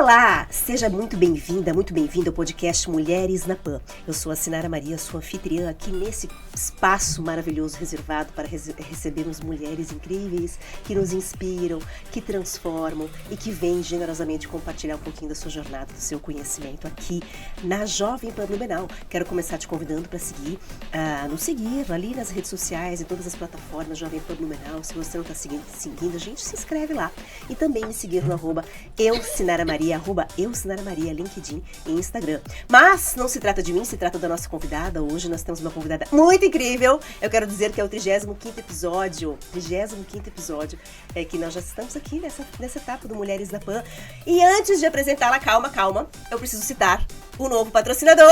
Olá, seja muito bem-vinda ao podcast Mulheres na Pan. Eu sou a Sinara Maria, sua anfitriã aqui nesse espaço maravilhoso reservado para recebermos mulheres incríveis que nos inspiram, que transformam e que vêm generosamente compartilhar um pouquinho da sua jornada, do seu conhecimento aqui na Jovem Pan Blumenau. Quero começar te convidando para nos seguir ali nas redes sociais, em todas as plataformas Jovem Pan Blumenau. Se você não está seguindo a gente, se inscreve lá. E também me seguir no @eusinaramaria, @eusinaramaria, LinkedIn e Instagram. Mas não se trata de mim, se trata da nossa convidada. Hoje nós temos uma convidada muito incrível. Eu quero dizer que é o 35º episódio, que nós já estamos aqui nessa etapa do Mulheres na Pan. E antes de apresentá-la, calma, eu preciso citar o novo patrocinador.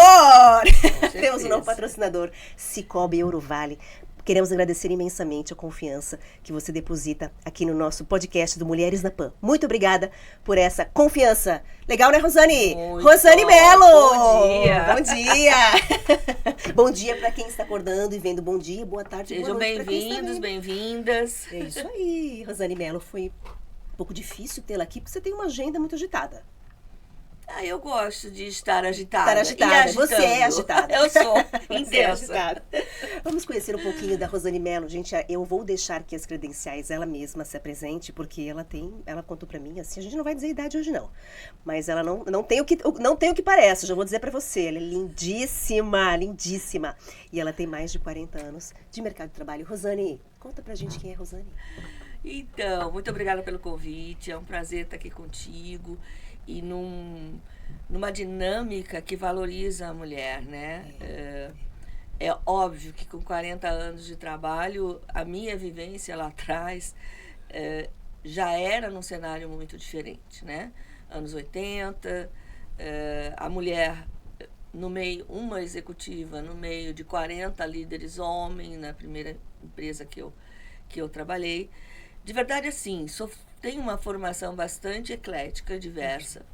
Temos um novo patrocinador, Sicoob Eurovale. Queremos agradecer imensamente a confiança que você deposita aqui no nosso podcast do Mulheres na Pan. Muito obrigada por essa confiança. Legal, né, Rosane? Rosane Mello! Bom dia! Bom dia! Bom dia para quem está acordando e vendo. Bom dia, boa tarde, Sejam boa noite. Sejam bem-vindos, bem-vindas. É isso aí, Rosane Mello. Foi um pouco difícil tê-la aqui, porque você tem uma agenda muito agitada. Eu gosto de estar agitada. Você é agitada. Eu sou intensa. Vamos conhecer um pouquinho da Rosane Mello. Gente, eu vou deixar que as credenciais ela mesma se apresente, porque ela contou pra mim, assim, a gente não vai dizer a idade hoje não, mas ela não tem o que parece, já vou dizer pra você, ela é lindíssima, lindíssima. E ela tem mais de 40 anos de mercado de trabalho. Rosane, conta pra gente quem é Rosane. Então, muito obrigada pelo convite, é um prazer estar aqui contigo. E numa dinâmica que valoriza a mulher, né? É óbvio que com 40 anos de trabalho, a minha vivência lá atrás já era num cenário muito diferente, né? Anos 80, a mulher no meio, uma executiva no meio de 40 líderes homens, na primeira empresa que eu trabalhei. De verdade, assim, tenho uma formação bastante eclética, diversa.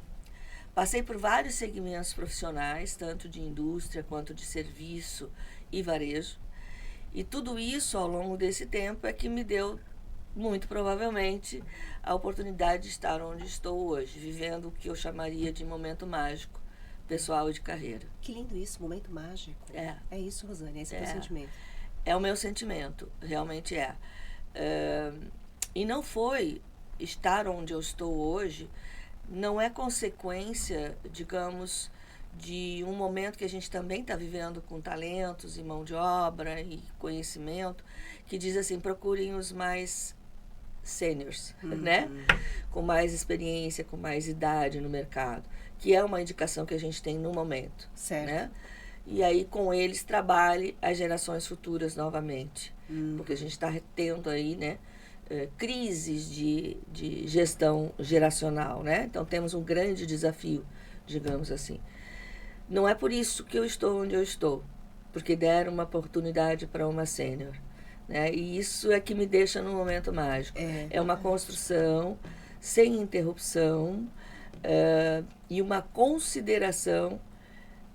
Passei por vários segmentos profissionais, tanto de indústria quanto de serviço e varejo. E tudo isso, ao longo desse tempo, é que me deu, muito provavelmente, a oportunidade de estar onde estou hoje, vivendo o que eu chamaria de momento mágico, pessoal e de carreira. Que lindo isso, momento mágico. É isso, Rosane, esse é o teu sentimento. É o meu sentimento, realmente é. E não foi estar onde eu estou hoje, não é consequência, digamos, de um momento que a gente também está vivendo com talentos e mão de obra e conhecimento, que diz assim, procurem os mais sêniors, né? Com mais experiência, com mais idade no mercado, que é uma indicação que a gente tem no momento. Certo. Né? E aí com eles trabalhe as gerações futuras novamente, porque a gente está tendo aí, né? Crises de gestão geracional, né? Então temos um grande desafio, digamos assim. Não é por isso que eu estou onde eu estou, porque deram uma oportunidade para uma sênior, né? E isso é que me deixa num momento mágico. É uma construção sem interrupção e uma consideração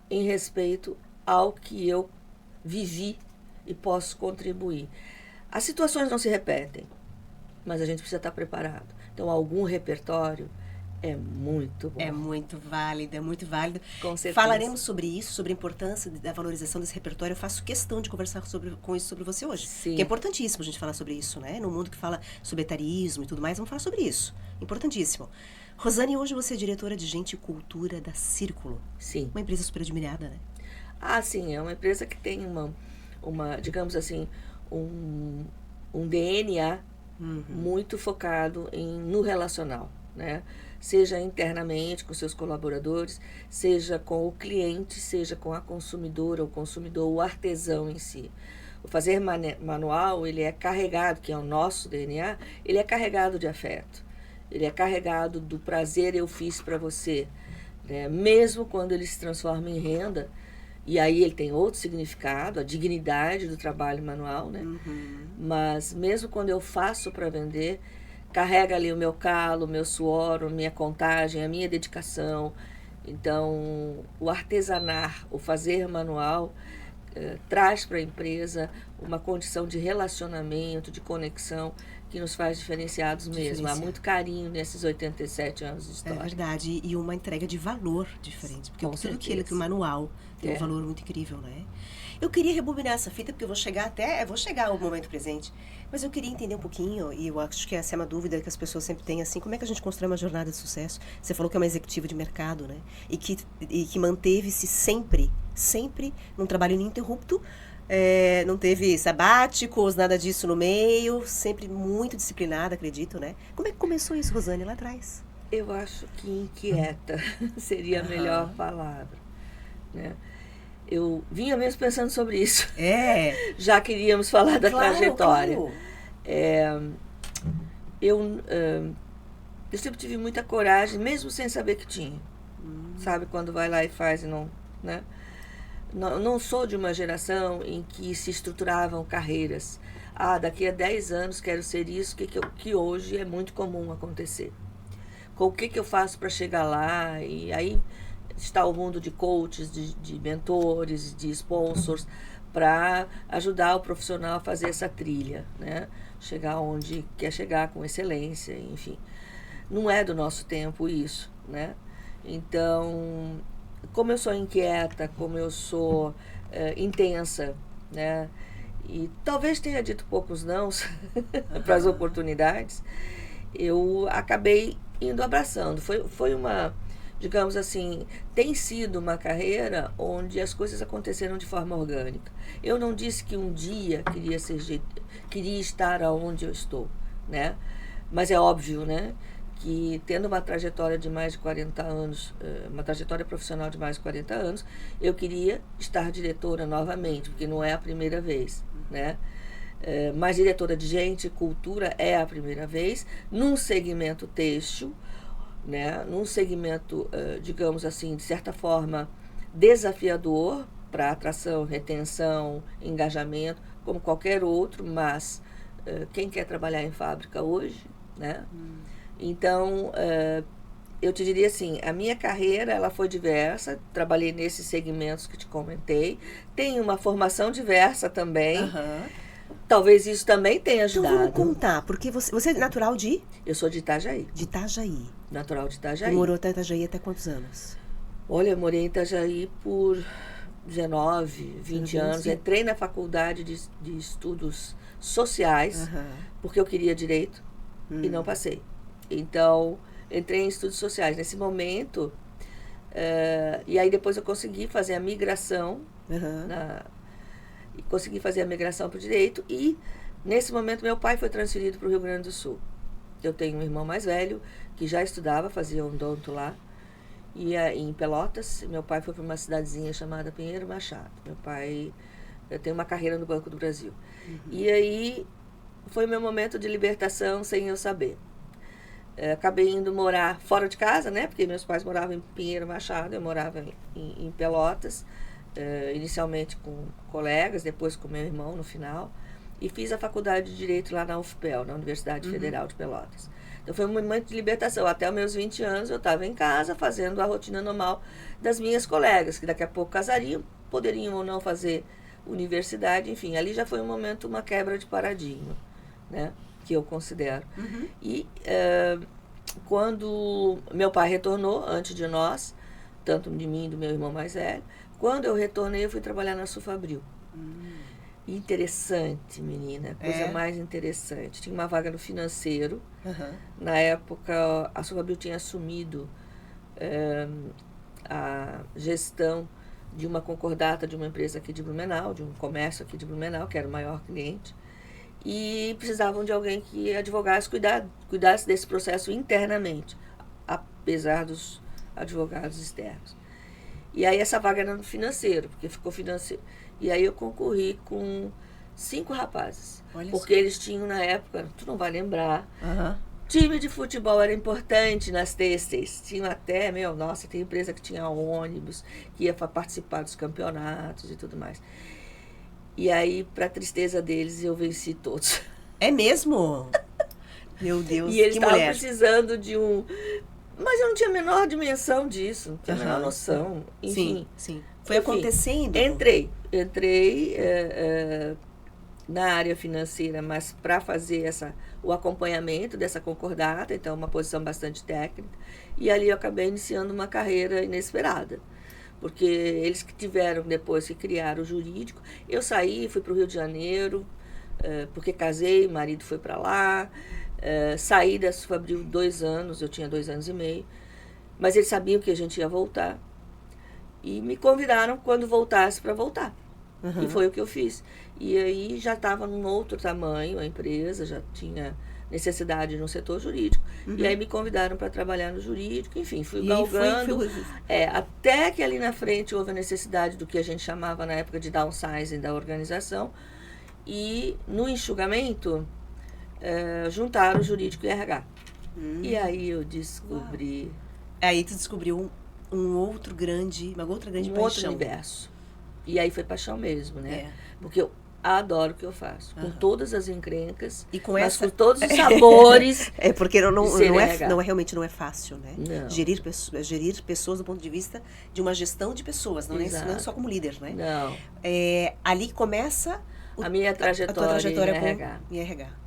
em respeito ao que eu vivi e posso contribuir. As situações não se repetem, mas a gente precisa estar preparado. Então, algum repertório é muito bom. É muito válido, é muito válido. Com certeza. Falaremos sobre isso, sobre a importância da valorização desse repertório. Eu faço questão de conversar com isso sobre você hoje. Sim. Que é importantíssimo a gente falar sobre isso, né? No mundo que fala sobre etarismo e tudo mais, vamos falar sobre isso. Importantíssimo. Rosane, hoje você é diretora de Gente e Cultura da Círculo. Sim. Uma empresa super admirada, né? Sim, é uma empresa que tem uma digamos assim, um DNA muito focado no relacional, né? Seja internamente com seus colaboradores, seja com o cliente, seja com a consumidora, o consumidor, o artesão em si. O fazer manual, ele é carregado, que é o nosso DNA, ele é carregado de afeto. Ele é carregado do prazer eu fiz para você, né? Mesmo quando ele se transforma em renda, e aí ele tem outro significado, a dignidade do trabalho manual, né? Mas mesmo quando eu faço para vender, carrega ali o meu calo, o meu suor, a minha contagem, a minha dedicação. Então, o artesanar, o fazer manual, traz para a empresa uma condição de relacionamento, de conexão, que nos faz diferenciados mesmo. Há muito carinho nesses 87 anos de história. É verdade, e uma entrega de valor diferente, porque Com tudo certeza. aquilo que o manual tem um valor muito incrível, né? Eu queria rebobinar essa fita, porque eu vou chegar ao momento presente, mas eu queria entender um pouquinho, e eu acho que essa é uma dúvida que as pessoas sempre têm, assim, como é que a gente constrói uma jornada de sucesso? Você falou que é uma executiva de mercado, né? E que manteve-se sempre num trabalho ininterrupto, não teve sabáticos, nada disso no meio, sempre muito disciplinada, acredito, né? Como é que começou isso, Rosane, lá atrás? Eu acho que inquieta seria a melhor palavra, né? Eu vinha mesmo pensando sobre isso. Já queríamos falar da trajetória. Claro. Eu sempre tive muita coragem, mesmo sem saber que tinha. Sabe, quando vai lá e faz e não, né? Não sou de uma geração em que se estruturavam carreiras. Daqui a 10 anos quero ser isso, que hoje é muito comum acontecer. Com o que eu faço para chegar lá? E aí está o mundo de coaches, de mentores, de sponsors, para ajudar o profissional a fazer essa trilha, né? Chegar onde quer chegar com excelência, enfim. Não é do nosso tempo isso, né? Então, como eu sou inquieta, como eu sou intensa, né? E talvez tenha dito poucos nãos para as oportunidades, eu acabei indo abraçando. Foi uma, digamos assim, tem sido uma carreira onde as coisas aconteceram de forma orgânica. Eu não disse que um dia queria estar aonde eu estou, né? Mas é óbvio, né, que tendo uma trajetória de mais de 40 anos, uma trajetória profissional de mais de 40 anos, eu queria estar diretora novamente, porque não é a primeira vez, né? Mas diretora de gente e cultura é a primeira vez, num segmento têxtil, né? Num segmento, digamos assim, de certa forma, desafiador para atração, retenção, engajamento, como qualquer outro, mas quem quer trabalhar em fábrica hoje, né? Então, eu te diria assim, a minha carreira ela foi diversa, trabalhei nesses segmentos que te comentei, tenho uma formação diversa também, talvez isso também tenha ajudado. Então vamos contar, porque você é natural de? Eu sou de Itajaí. De Itajaí. Natural de Itajaí. E morou até Itajaí até quantos anos? Olha, eu morei em Itajaí por 19, 20 anos, entrei na faculdade de estudos sociais, porque eu queria direito e não passei. Então, entrei em estudos sociais. Nesse momento, e aí depois eu consegui fazer a migração, consegui fazer a migração para o direito, e nesse momento meu pai foi transferido para o Rio Grande do Sul. Eu tenho um irmão mais velho que já estudava, fazia odonto lá, e em Pelotas. Meu pai foi para uma cidadezinha chamada Pinheiro Machado. Meu pai tem uma carreira no Banco do Brasil. E aí foi o meu momento de libertação sem eu saber. Acabei indo morar fora de casa, né? Porque meus pais moravam em Pinheiro Machado, eu morava em Pelotas, inicialmente com colegas, depois com meu irmão no final, e fiz a faculdade de Direito lá na UFPEL, na Universidade Federal de Pelotas. Então foi um momento de libertação. Até os meus 20 anos eu estava em casa fazendo a rotina normal das minhas colegas, que daqui a pouco casariam, poderiam ou não fazer universidade, enfim, ali já foi um momento, uma quebra de paradigma, né? Que eu considero. E quando meu pai retornou, antes de nós, tanto de mim e do meu irmão mais velho, quando eu retornei, eu fui trabalhar na Sulfabril. Interessante, menina, coisa mais interessante. Tinha uma vaga no financeiro. Na época, a Sulfabril tinha assumido a gestão de uma concordata de uma empresa aqui de Blumenau, de um comércio aqui de Blumenau, que era o maior cliente. E precisavam de alguém que advogasse, cuidasse desse processo internamente, apesar dos advogados externos. E aí essa vaga era no financeiro, porque ficou financeiro. E aí eu concorri com 5 rapazes. Porque eles tinham na época, tu não vai lembrar, time de futebol era importante nas têxteis. Tinha até, nossa, tem empresa que tinha ônibus, que ia participar dos campeonatos e tudo mais. E aí, para tristeza deles, eu venci todos. É mesmo? Meu Deus, e eles estavam precisando de um... Mas eu não tinha a menor dimensão disso, não tinha a menor noção. Enfim, sim. Foi acontecendo? Entrei na área financeira, mas para fazer o acompanhamento dessa concordata, então uma posição bastante técnica, e ali eu acabei iniciando uma carreira inesperada, porque eles que tiveram depois que criaram o jurídico, eu saí, fui para o Rio de Janeiro, porque casei, o marido foi para lá, saí da Sufabril 2 anos, eu tinha 2 anos e meio, mas eles sabiam que a gente ia voltar, e me convidaram quando voltasse para voltar. E foi o que eu fiz. E aí já estava num outro tamanho a empresa, já tinha necessidade no setor jurídico. E aí me convidaram para trabalhar no jurídico, enfim, fui galgando. Até que ali na frente houve a necessidade do que a gente chamava na época de downsizing da organização. E no enxugamento, juntaram o jurídico e RH. E aí eu descobri... Uau. Aí tu descobriu uma outra grande paixão. Outro universo. E aí foi paixão mesmo, né? Porque eu adoro o que eu faço. Com todas as encrencas, mas com todos os sabores. Porque realmente não é fácil, né? Não. Gerir pessoas do ponto de vista de uma gestão de pessoas, não é só como líder, né? Não. Ali começa a minha trajetória em RH.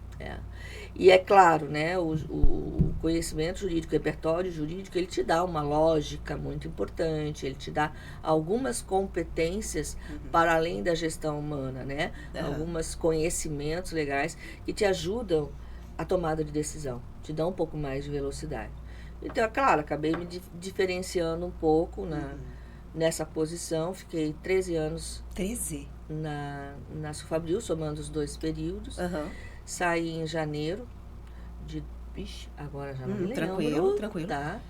E é claro, né, o conhecimento jurídico, o repertório jurídico, ele te dá uma lógica muito importante, ele te dá algumas competências para além da gestão humana, né? Alguns conhecimentos legais que te ajudam a tomada de decisão, te dão um pouco mais de velocidade. Então, é claro, acabei me diferenciando um pouco nessa posição, fiquei 13 anos 13? na Sufabril, somando os 2 períodos. Saí em janeiro agora já não me lembro. Tranquilo. Tá.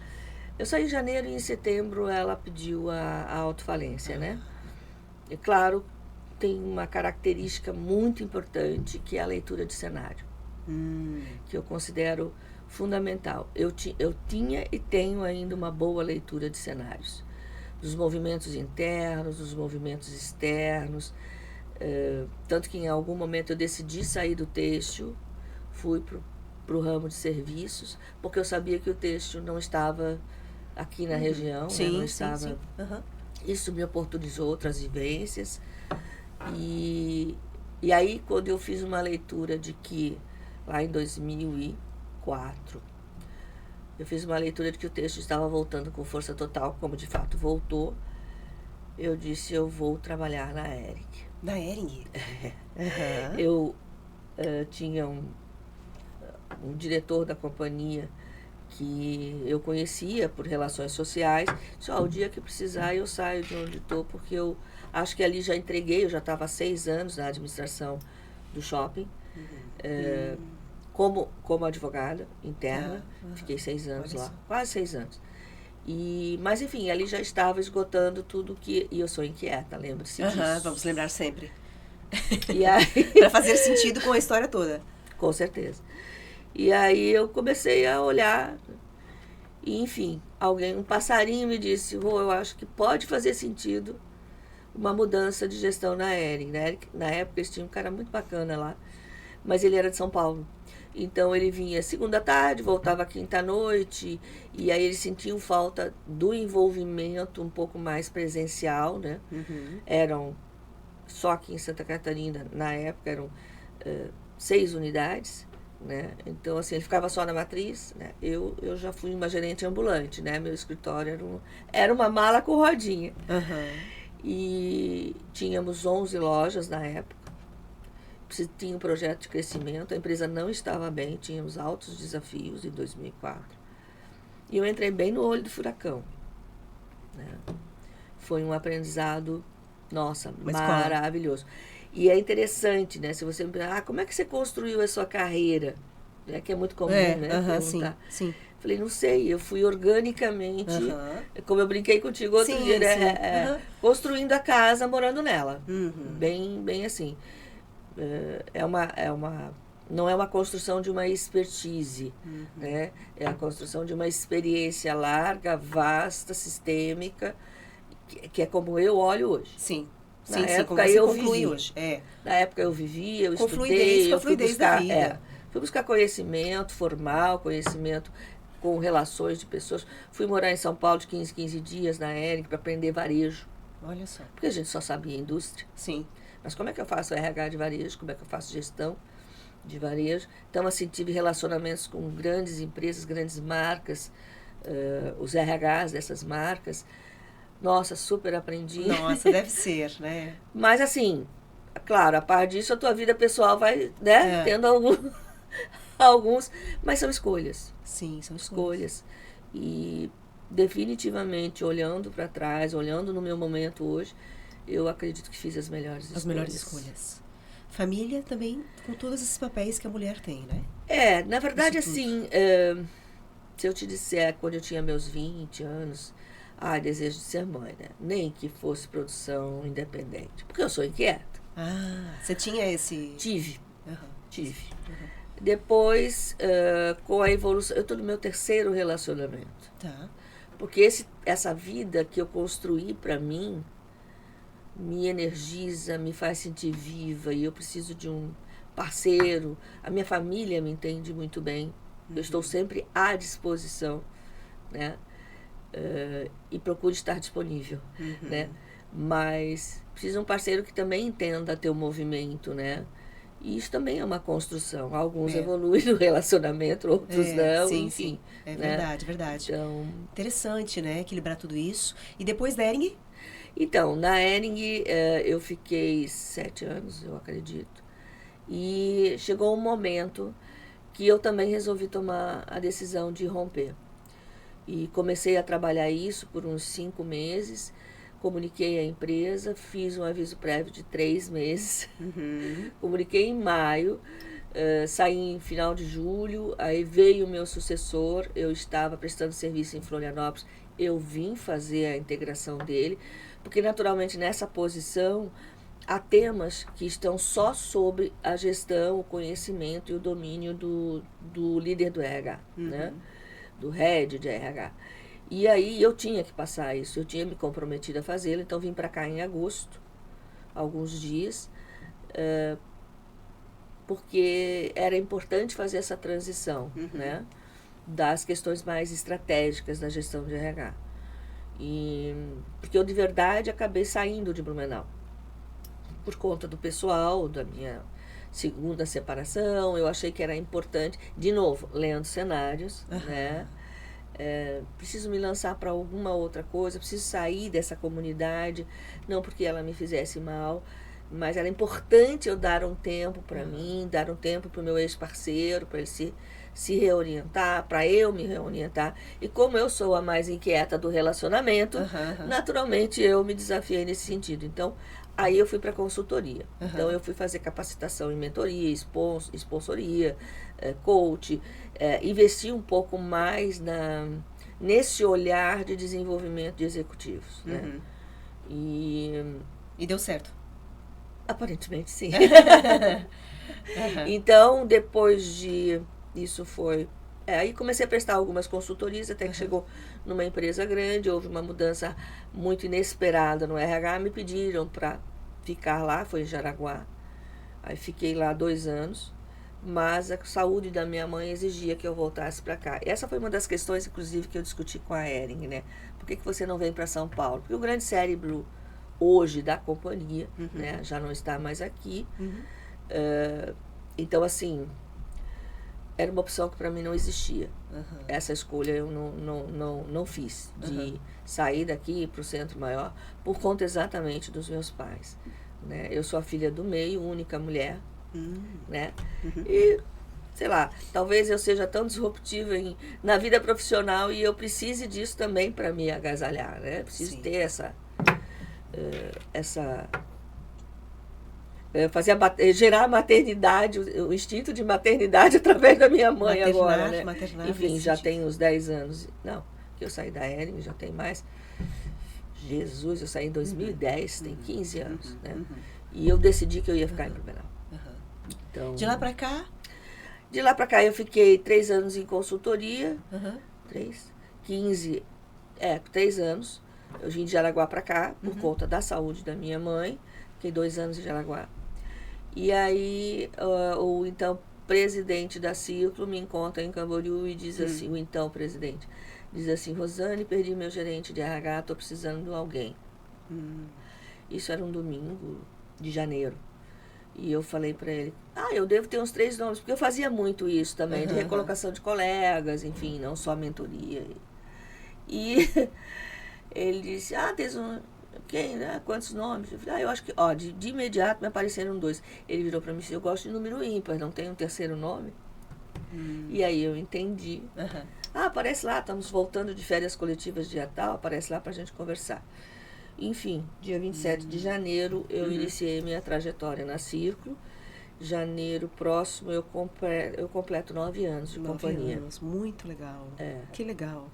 Eu saí em janeiro e em setembro ela pediu a autofalência, né? E claro, tem uma característica muito importante, que é a leitura de cenário. Que eu considero fundamental. Eu tinha e tenho ainda uma boa leitura de cenários. Dos movimentos internos, dos movimentos externos. Tanto que em algum momento eu decidi sair do têxtil, fui para o ramo de serviços, porque eu sabia que o têxtil não estava aqui na região, né? Não estava. Sim. Isso me oportunizou outras vivências. E aí, quando eu fiz uma leitura de que, lá em 2004, eu fiz uma leitura de que o têxtil estava voltando com força total, como de fato voltou, eu disse, eu vou trabalhar na Hering. Na Hering? Eu tinha um diretor da companhia que eu conhecia por relações sociais. Disse, o dia que precisar eu saio de onde estou, porque eu acho que ali já entreguei, eu já estava há 6 anos na administração do shopping, como advogada interna, fiquei 6 anos lá, quase 6 anos. Mas, enfim, ali já estava esgotando tudo que... E eu sou inquieta, lembre-se disso. Vamos lembrar sempre. Aí... Para fazer sentido com a história toda. Com certeza. E aí eu comecei a olhar e, enfim, um passarinho me disse, eu acho que pode fazer sentido uma mudança de gestão na Hering. Na época eles tinham um cara muito bacana lá, mas ele era de São Paulo. Então ele vinha segunda tarde, voltava quinta noite, e aí eles sentiam falta do envolvimento um pouco mais presencial, né? Eram, só aqui em Santa Catarina, na época, eram 6 unidades, né? Então, assim, ele ficava só na matriz, né? Eu já fui uma gerente ambulante, né? Meu escritório era uma mala com rodinha. E tínhamos 11 lojas na época. Tinha um projeto de crescimento, a empresa não estava bem, tínhamos altos desafios em 2004. E eu entrei bem no olho do furacão, né? Foi um aprendizado, maravilhoso. E é interessante, né? Se você me perguntar, como é que você construiu a sua carreira? É que é muito comum, né? Sim. Falei, não sei, eu fui organicamente, como eu brinquei contigo outro dia, construindo a casa, morando nela. Bem assim. Não é uma construção de uma expertise, né? É a construção de uma experiência larga, vasta, sistêmica, que é como eu olho hoje. Sim. Na época eu vivi. Na época eu vivi, eu estudei, eu fui buscar, fui buscar conhecimento formal, conhecimento com relações de pessoas. Fui morar em São Paulo de 15 dias na Hering para aprender varejo. Olha só. Porque a gente só sabia indústria. Sim. Mas como é que eu faço RH de varejo? Como é que eu faço gestão de varejo? Então, assim, tive relacionamentos com grandes empresas, grandes marcas, os RHs dessas marcas. Nossa, super aprendi. Nossa, deve ser, né? Mas, assim, claro, a par disso, a tua vida pessoal vai, né, tendo alguns, mas são escolhas. Sim, são escolhas. E definitivamente, olhando para trás, olhando no meu momento hoje, eu acredito que fiz as melhores escolhas. As melhores escolhas. Família também, com todos esses papéis que a mulher tem, né? Na verdade, assim, se eu te disser, quando eu tinha meus 20 anos, desejo de ser mãe, né? Nem que fosse produção independente, porque eu sou inquieta. Você tinha esse... Tive. Depois, com a evolução, eu estou no meu 3º relacionamento. Tá. Porque essa vida que eu construí para mim me energiza, me faz sentir viva, e eu preciso de um parceiro. A minha família me entende muito bem. Eu estou sempre à disposição, né? E procuro estar disponível, né? Mas preciso de um parceiro que também entenda teu movimento, né? E isso também é uma construção. Alguns evoluem no relacionamento, outros não, sim, enfim. Sim. É né? verdade. Então, interessante, né? Equilibrar tudo isso. E depois da Hering? Então, na Hering eu fiquei 7 anos, eu acredito. E chegou um momento que eu também resolvi tomar a decisão de romper. E comecei a trabalhar isso por uns 5 meses, comuniquei à empresa, fiz um aviso prévio de 3 meses, comuniquei em maio, saí em final de julho, aí veio o meu sucessor, eu estava prestando serviço em Florianópolis, eu vim fazer a integração dele, porque naturalmente nessa posição há temas que estão só sobre a gestão, o conhecimento e o domínio do líder do RH, né? Do head de RH. E aí eu tinha que passar isso, eu tinha me comprometido a fazê-lo, então vim para cá em agosto, alguns dias, porque era importante fazer essa transição, né? Das questões mais estratégicas da gestão de RH. Porque eu de verdade acabei saindo de Blumenau por conta do pessoal, da minha segunda separação. Eu achei que era importante, de novo, lendo cenários, né? Preciso me lançar para alguma outra coisa, preciso sair dessa comunidade, não porque ela me fizesse mal, mas era importante eu dar um tempo para mim, dar um tempo para o meu ex-parceiro, para ele se reorientar, para eu me reorientar. E como eu sou a mais inquieta do relacionamento, naturalmente eu me desafiei nesse sentido. Então, aí eu fui para a consultoria. Então, eu fui fazer capacitação em mentoria, sponsoria, coach, investi um pouco mais nesse olhar de desenvolvimento de executivos. Né? E deu certo? Aparentemente, sim. Então, depois de... Isso foi... aí comecei a prestar algumas consultorias, até que chegou numa empresa grande, houve uma mudança muito inesperada no RH, me pediram para ficar lá, foi em Jaraguá. Aí fiquei lá 2 anos, mas a saúde da minha mãe exigia que eu voltasse para cá. Essa foi uma das questões, inclusive, que eu discuti com a Hering, né? Por que você não vem para São Paulo? Porque o grande cérebro hoje da companhia, né, já não está mais aqui. Então, assim, era uma opção que para mim não existia. Essa escolha eu não fiz, de sair daqui para o centro maior, por conta exatamente dos meus pais. Né? Eu sou a filha do meio, única mulher, né? E, sei lá, talvez eu seja tão disruptiva na vida profissional e eu precise disso também para me agasalhar, né? Preciso ter gerar a maternidade, o instinto de maternidade através da minha mãe agora, né? Enfim, já tem uns 10 anos. Não, que eu saí da Hering, já tem mais. Jesus, eu saí em 2010, tem 15 anos, né? E eu decidi que eu ia ficar em Blumenau. Então, de lá para cá? De lá para cá eu fiquei 3 anos em consultoria. 3 anos. Eu vim de Jaraguá para cá, por conta da saúde da minha mãe. Fiquei 2 anos em Jaraguá. E aí, o então presidente da Círculo me encontra em Camboriú e diz assim, o então presidente, diz assim: Rosane, perdi meu gerente de RH, estou precisando de alguém. Isso era um domingo de janeiro. E eu falei para ele, eu devo ter uns 3 nomes, porque eu fazia muito isso também, de recolocação de colegas, enfim, não só mentoria. E ele disse, tens um... Quem, né? Quantos nomes? Eu falei, eu acho que, de imediato me apareceram 2. Ele virou para mim e disse, eu gosto de número ímpar, não tem um terceiro nome? E aí eu entendi. Aparece lá, estamos voltando de férias coletivas dia tal, aparece lá para a gente conversar. Enfim, dia 27 de janeiro eu iniciei minha trajetória na Círculo. Janeiro próximo eu completo 9 anos de 9 companhia. anos, muito legal. Que legal.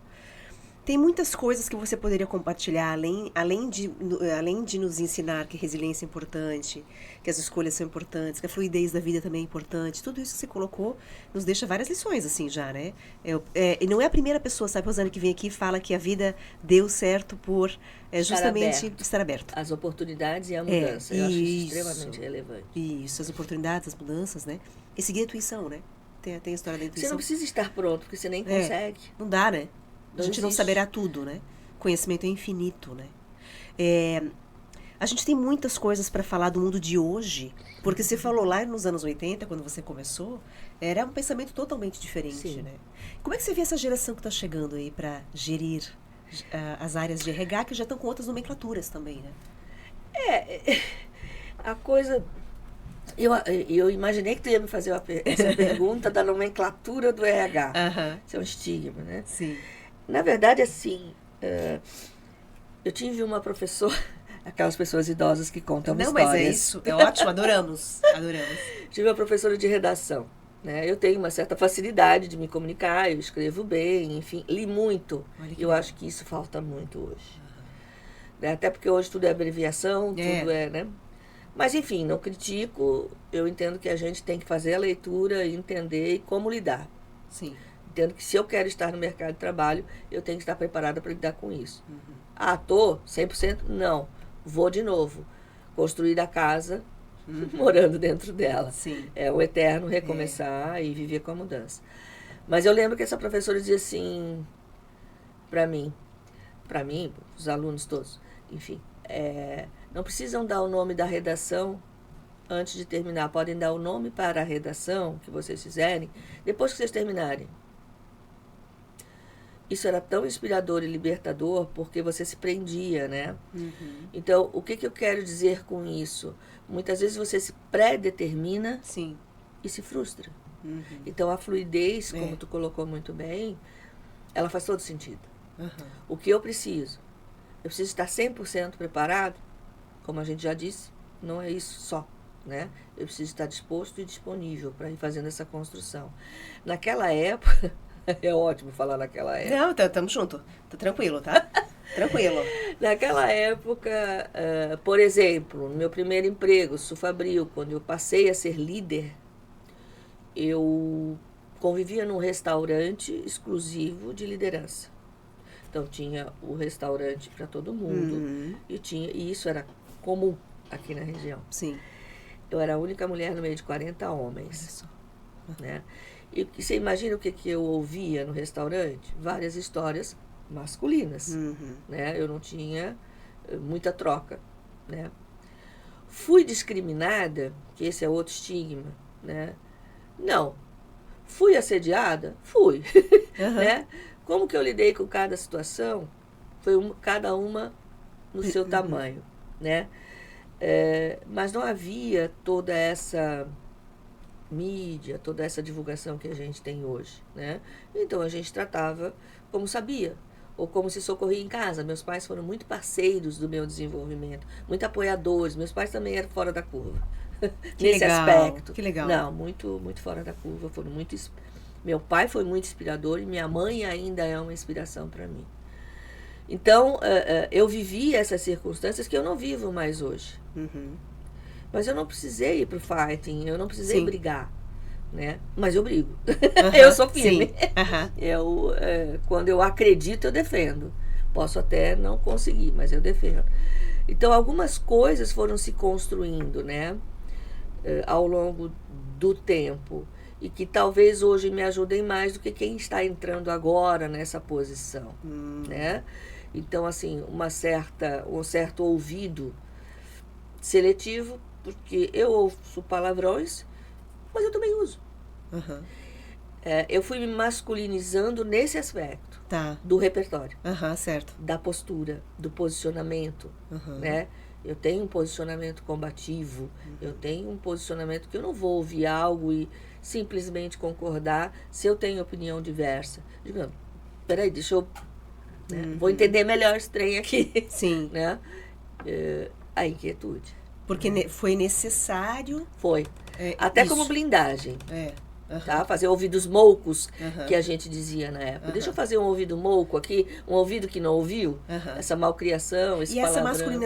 Tem muitas coisas que você poderia compartilhar, além de nos ensinar que resiliência é importante, que as escolhas são importantes, que a fluidez da vida também é importante. Tudo isso que você colocou nos deixa várias lições, assim, já, né? E não é a primeira pessoa, sabe, Rosane, que vem aqui e fala que a vida deu certo por justamente estar aberto. As oportunidades e a mudança. Eu acho isso extremamente relevante. Isso, as oportunidades, as mudanças, né? E seguir a intuição, né? Tem a história da intuição. Você não precisa estar pronto, porque você nem consegue. Não dá, né? Não a gente existe. não saberá tudo, né? Conhecimento é infinito, né? A gente tem muitas coisas para falar do mundo de hoje, porque você falou lá nos anos 80, quando você começou, era um pensamento totalmente diferente, Sim. né? Como é que você vê essa geração que está chegando aí para gerir as áreas de RH, que já estão com outras nomenclaturas também, né? A coisa... Eu imaginei que tu ia me fazer essa pergunta da nomenclatura do RH. Isso é um estigma, né? Sim. Na verdade, assim, eu tive uma professora, aquelas pessoas idosas que contam histórias. Não, mas é isso, é ótimo, adoramos. Tive uma professora de redação, né? Eu tenho uma certa facilidade de me comunicar, eu escrevo bem, enfim, li muito. Eu acho que isso falta muito hoje. Até porque hoje tudo é abreviação, tudo é, né? Mas, enfim, não critico, eu entendo que a gente tem que fazer a leitura, entender e como lidar. Sim. Entendo que se eu quero estar no mercado de trabalho, eu tenho que estar preparada para lidar com isso. Tô 100%? Não. Vou de novo. Construir a casa, morando dentro dela. Sim. É o eterno recomeçar e viver com a mudança. Mas eu lembro que essa professora dizia assim, para mim, os alunos todos, enfim, não precisam dar o nome da redação antes de terminar. Podem dar o nome para a redação que vocês fizerem depois que vocês terminarem. Isso era tão inspirador e libertador porque você se prendia, né? Então, o que eu quero dizer com isso? Muitas vezes você se pré-determina e se frustra. Então, a fluidez, como tu colocou muito bem, ela faz todo sentido. O que eu preciso? Eu preciso estar 100% preparado, como a gente já disse, não é isso só, né? Eu preciso estar disposto e disponível para ir fazendo essa construção. Naquela época... É ótimo falar naquela época. Não, estamos juntos. Tá tranquilo, tá? Tranquilo. Naquela época, por exemplo, no meu primeiro emprego, Sufabril, quando eu passei a ser líder, eu convivia num restaurante exclusivo de liderança. Então, tinha o restaurante para todo mundo e isso era comum aqui na região. Sim. Eu era a única mulher no meio de 40 homens. Né? E você imagina o que eu ouvia no restaurante? Várias histórias masculinas. Né? Eu não tinha muita troca. Né? Fui discriminada, que esse é outro estigma. Né? Não. Fui assediada? Fui. Né? Como que eu lidei com cada situação? Foi cada uma no seu tamanho. Né? Mas não havia toda essa... mídia, toda essa divulgação que a gente tem hoje, né? Então a gente tratava como sabia, ou como se socorria em casa. Meus pais foram muito parceiros do meu desenvolvimento, muito apoiadores. Meus pais também eram fora da curva nesse aspecto. Que legal. Não, muito fora da curva. Foram muito. Meu pai foi muito inspirador e minha mãe ainda é uma inspiração para mim. Então eu vivi essas circunstâncias que eu não vivo mais hoje. Mas eu não precisei ir pro fighting, eu não precisei brigar, né? Mas eu brigo. Eu sou firme. Eu, quando eu acredito, eu defendo. Posso até não conseguir, mas eu defendo. Então, algumas coisas foram se construindo, né? Ao longo do tempo. E que talvez hoje me ajudem mais do que quem está entrando agora nessa posição, né? Então, assim, um certo ouvido seletivo, porque eu ouço palavrões, mas eu também uso. Aham. Eu fui me masculinizando nesse aspecto Tá. do repertório, Aham, certo. da postura, do posicionamento, Aham. né? Eu tenho um posicionamento combativo, eu tenho um posicionamento que eu não vou ouvir algo e simplesmente concordar se eu tenho opinião diversa. Digo, peraí, deixa eu... né? Vou entender melhor esse trem aqui. Sim. Né? A inquietude. Porque foi necessário... Foi. Até isso. como blindagem. Aham. Tá? Fazer ouvidos moucos, Aham. que a gente dizia na época. Aham. Deixa eu fazer um ouvido mouco aqui, um ouvido que não ouviu. Aham. Essa malcriação, esse E essa palavrão.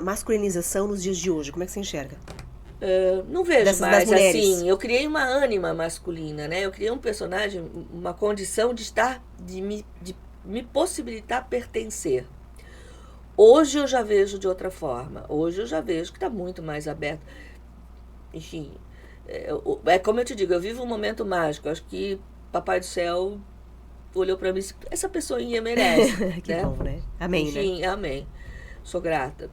masculinização nos dias de hoje, como é que você enxerga? Não vejo Das mais mulheres. assim. Eu criei uma ânima masculina, né? Eu criei um personagem, uma condição de estar, de me possibilitar pertencer. Hoje eu já vejo de outra forma. Hoje eu já vejo que está muito mais aberto. Enfim, como eu te digo, eu vivo um momento mágico. Acho que Papai do Céu olhou para mim e disse, essa pessoinha merece. Que né? bom, né? Amém, Enfim, né? amém. Sou grata.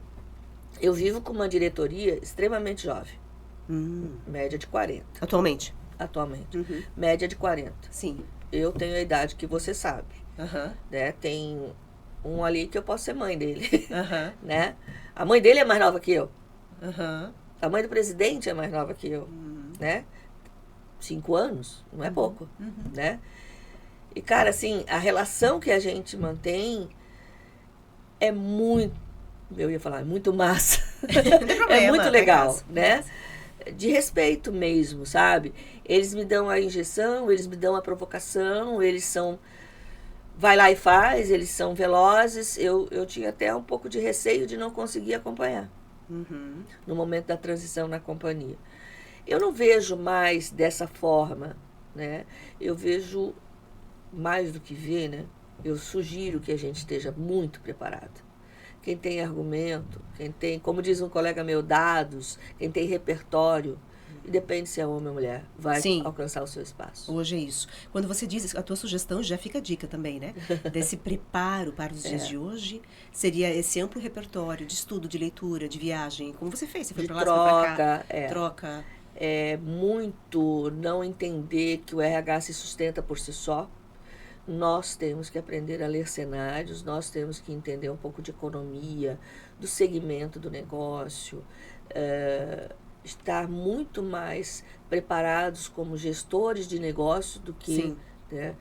Eu vivo com uma diretoria extremamente jovem. Média de 40, Atualmente? atualmente. Uhum. Média de 40. Sim. Eu tenho a idade que você sabe. Aham. Né? Tem um ali que eu posso ser mãe dele. Aham. Né? A mãe dele é mais nova que eu. Aham. A mãe do presidente é mais nova que eu. Né? 5 anos, não é pouco. Né? E, cara, assim, a relação que a gente mantém é muito, eu ia falar, muito massa. Não tem problema, É muito legal, caso. né? De respeito mesmo, sabe? Eles me dão a injeção, eles me dão a provocação, eles são... Vai lá e faz, eles são velozes. Eu tinha até um pouco de receio de não conseguir acompanhar no momento da transição na companhia. Eu não vejo mais dessa forma, né? Eu vejo mais do que ver, né? Eu sugiro que a gente esteja muito preparado. Quem tem argumento, quem tem, como diz um colega meu, dados, quem tem repertório, independe se é homem ou mulher, vai Sim. alcançar o seu espaço. Hoje é isso. Quando você diz, a tua sugestão já fica a dica também, né? Desse preparo para os dias de hoje, seria esse amplo repertório de estudo, de leitura, de viagem, como você fez, você foi De pra lá, você foi pra cá. troca, Troca. É muito não entender que o RH se sustenta por si só. Nós temos que aprender a ler cenários, nós temos que entender um pouco de economia, do segmento do negócio, estar muito mais preparados como gestores de negócio do que... Sim. Né,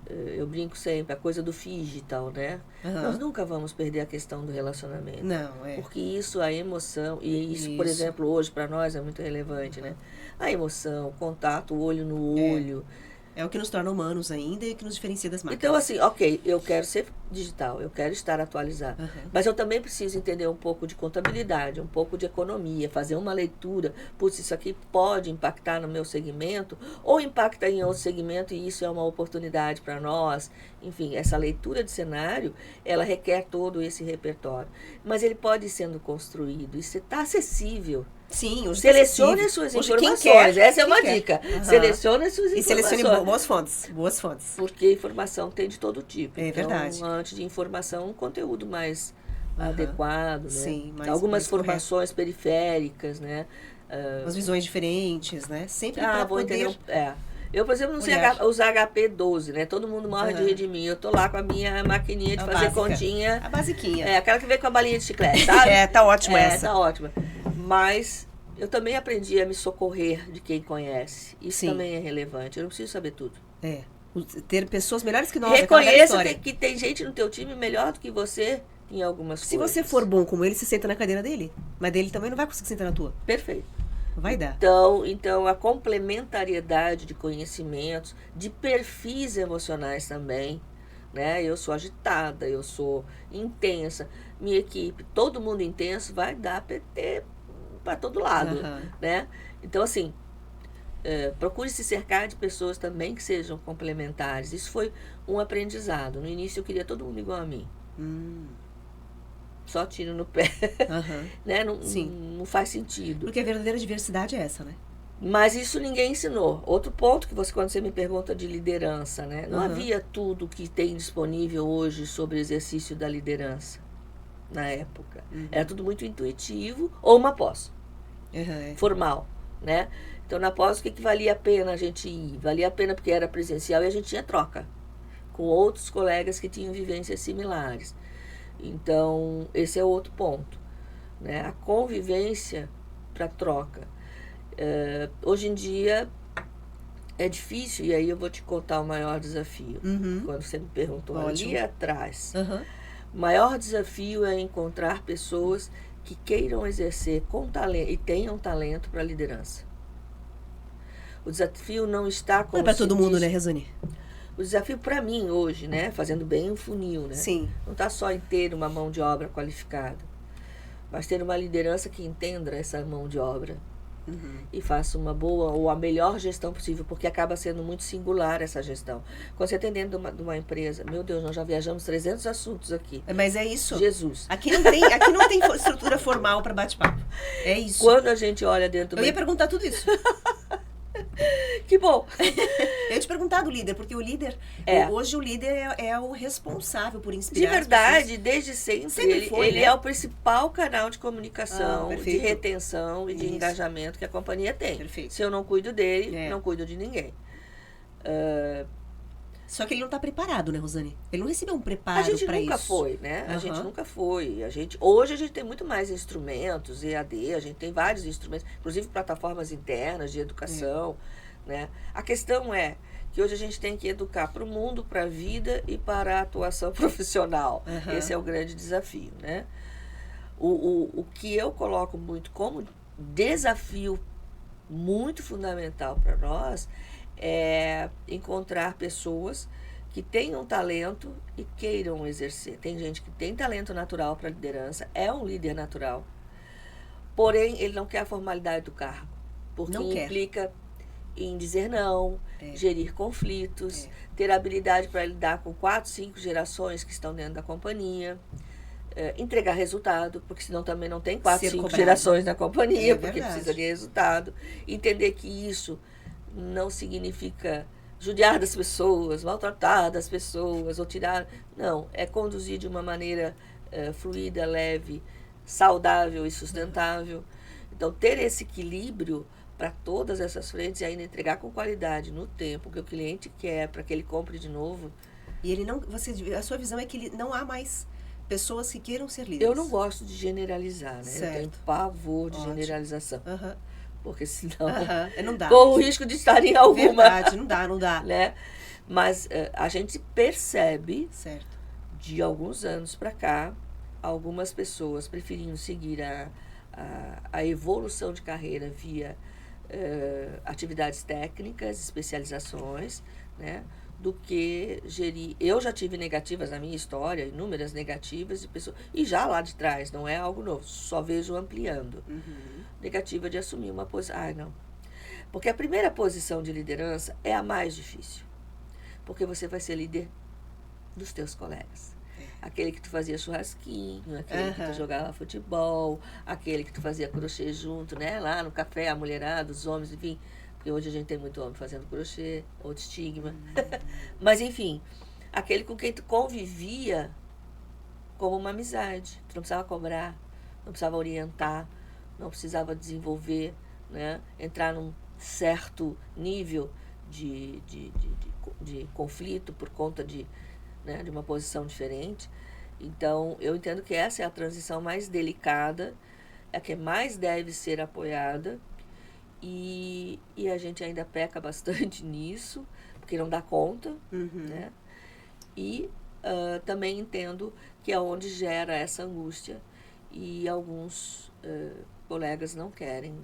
eu brinco sempre, a coisa do digital, né? Aham. Nós nunca vamos perder a questão do relacionamento. Não, Porque isso, a emoção, e isso, por Isso. exemplo, hoje para nós é muito relevante, né? A emoção, o contato, o olho no olho. É o que nos torna humanos ainda e que nos diferencia das máquinas. Então, assim, ok, eu quero ser digital, eu quero estar atualizado. Aham. Mas eu também preciso entender um pouco de contabilidade, um pouco de economia, fazer uma leitura. Putz, isso aqui pode impactar no meu segmento, ou impacta em outro segmento e isso é uma oportunidade para nós. Enfim, essa leitura de cenário, ela requer todo esse repertório. Mas ele pode ir sendo construído, isso está acessível. Sim, hoje Selecione tá as suas hoje, informações. quem quer, Essa é uma quem dica. quer. Aham. Selecione as suas E informações. selecione boas fontes. Boas fontes. Porque informação tem de todo tipo. É então, verdade. antes de informação, um conteúdo mais adequado, né? Sim, Algumas mais formações periféricas, né? Umas visões diferentes, né? Sempre Ah, para vou poder... entender. Eu, por exemplo, não sei olhar. usar HP12, né? Todo mundo morre de rir de mim. Eu tô lá com a minha maquininha de A fazer básica. continha. A basiquinha. Aquela que vem com a balinha de chiclete, sabe? Tá ótima essa. Tá ótima. Mas eu também aprendi a me socorrer de quem conhece. Isso Sim. também é relevante. Eu não preciso saber tudo. Ter pessoas melhores que nós. aquela velha Reconheça história. que tem gente no teu time melhor do que você em algumas Se coisas. você for bom como ele, se senta na cadeira dele. Mas dele também não vai conseguir sentar na tua. Perfeito. Vai dar. Então, a complementariedade de conhecimentos, de perfis emocionais também, né? Eu sou agitada, eu sou intensa. Minha equipe, todo mundo intenso, vai dar PT para todo lado, Aham. né? Então, assim, procure se cercar de pessoas também que sejam complementares. Isso foi um aprendizado. No início eu queria todo mundo igual a mim. Só tiro no pé, Aham. né? Não, Sim. não faz sentido. Porque a verdadeira diversidade é essa, né? Mas isso ninguém ensinou. Outro ponto que quando você me pergunta de liderança, né? Não Uhum. havia tudo que tem disponível hoje sobre o exercício da liderança na época. Era tudo muito intuitivo ou uma pós formal, né? Então na pós o que valia a pena a gente ir? Valia a pena porque era presencial e a gente tinha troca com outros colegas que tinham vivências similares. Então esse é outro ponto, né? A convivência para troca. Hoje em dia é difícil, e aí eu vou te contar o maior desafio. Quando você me perguntou ali atrás, o maior desafio é encontrar pessoas que queiram exercer com talento e tenham talento para a liderança. O desafio não está com... Não é para todo mundo, né, Rezane? O desafio para mim hoje, né, fazendo bem um funil, né? Sim. Não está só em ter uma mão de obra qualificada, mas ter uma liderança que entenda essa mão de obra. E faça uma boa ou a melhor gestão possível, porque acaba sendo muito singular essa gestão. Quando você está dentro de uma empresa, meu Deus, nós já viajamos 300 assuntos aqui. Mas é isso. Jesus. Aqui não tem estrutura formal para bate-papo. É isso. Quando a gente olha dentro... Eu ia perguntar tudo isso. Que bom! Eu ia te perguntar do líder, porque o líder... Hoje o líder é o responsável por inspirar. De verdade, desde sempre foi, ele né? é o principal canal de comunicação, de perfeito. retenção e de Isso. engajamento que a companhia tem. Perfeito. Se eu não cuido dele, não cuido de ninguém. Só que ele não está preparado, né, Rosane? Ele não recebeu um preparo A para gente isso. nunca foi, né? A gente nunca foi. Hoje a gente tem muito mais instrumentos, EAD, a gente tem vários instrumentos, inclusive plataformas internas de educação, né? A questão é que hoje a gente tem que educar para o mundo, para a vida e para a atuação profissional. Esse é o grande desafio, né? O que eu coloco muito como desafio muito fundamental para nós é encontrar pessoas que tenham talento e queiram exercer. Tem gente que tem talento natural para liderança, é um líder natural, porém ele não quer a formalidade do cargo, porque implica em dizer não, gerir conflitos, ter habilidade para lidar com 4, 5 gerações que estão dentro da companhia, entregar resultado, porque senão também não tem 4, 5 gerações na companhia, porque precisa de resultado. Entender que isso não significa judiar das pessoas, maltratar das pessoas, ou tirar... Não, é conduzir de uma maneira fluida, leve, saudável e sustentável. Então, ter esse equilíbrio para todas essas frentes e ainda entregar com qualidade no tempo que o cliente quer, para que ele compre de novo. E ele não... a sua visão é que não há mais pessoas que queiram ser líderes. Eu não gosto de generalizar, né? Certo. Eu tenho pavor de generalização. Porque senão, não dá. corro o risco de estar em alguma... Verdade, não dá. Né? Mas a gente percebe, certo, de alguns anos para cá, algumas pessoas preferindo seguir a evolução de carreira via atividades técnicas, especializações, né? Do que gerir. Eu já tive negativas na minha história, inúmeras negativas de pessoas, e já lá de trás, não é algo novo, só vejo ampliando. Negativa de assumir uma posição. Não. Porque a primeira posição de liderança é a mais difícil. Porque você vai ser líder dos teus colegas. Aquele que tu fazia churrasquinho, aquele que tu jogava futebol, aquele que tu fazia crochê junto, né? Lá no café, a mulherada, os homens, enfim. Porque hoje a gente tem muito homem fazendo crochê, outro estigma. Mas, enfim, aquele com quem tu convivia como uma amizade. Tu não precisava cobrar, não precisava orientar, não precisava desenvolver, né? Entrar num certo nível de conflito por conta de uma posição diferente. Então, eu entendo que essa é a transição mais delicada, é a que mais deve ser apoiada, e a gente ainda peca bastante nisso, porque não dá conta, né? E também entendo que é onde gera essa angústia, e alguns colegas não querem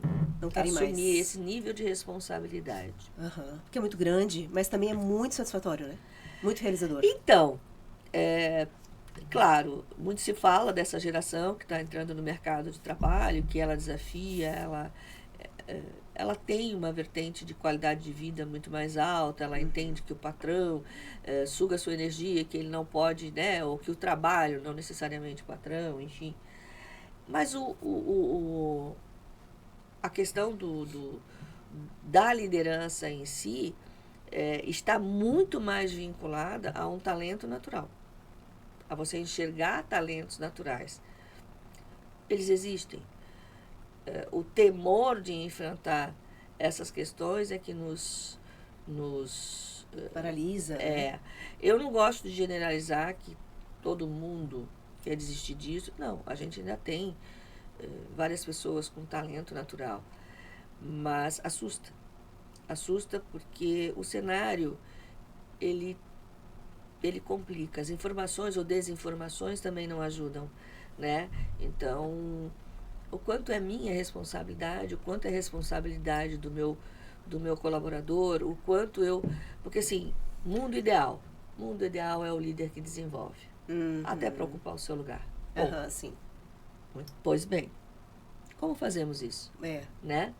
assumir mais esse nível de responsabilidade. Porque é muito grande, mas também é muito satisfatório, né? Muito realizador. Então, claro, muito se fala dessa geração que está entrando no mercado de trabalho, que ela desafia, ela tem uma vertente de qualidade de vida muito mais alta, ela entende que o patrão suga a sua energia, que ele não pode, né, ou que o trabalho, não necessariamente o patrão, enfim. Mas a questão do da liderança em si está muito mais vinculada a um talento natural, a você enxergar talentos naturais. Eles existem. O temor de enfrentar essas questões é que nos paralisa. Né? Eu não gosto de generalizar que todo mundo quer desistir disso. Não, a gente ainda tem várias pessoas com talento natural, mas assusta. Assusta porque o cenário, ele complica. As informações ou desinformações também não ajudam, né? Então, o quanto é minha responsabilidade, o quanto é responsabilidade do meu colaborador, o quanto eu... Porque, assim, mundo ideal é o líder que desenvolve, até para ocupar o seu lugar. Bom, Sim. Pois bem, como fazemos isso? Né?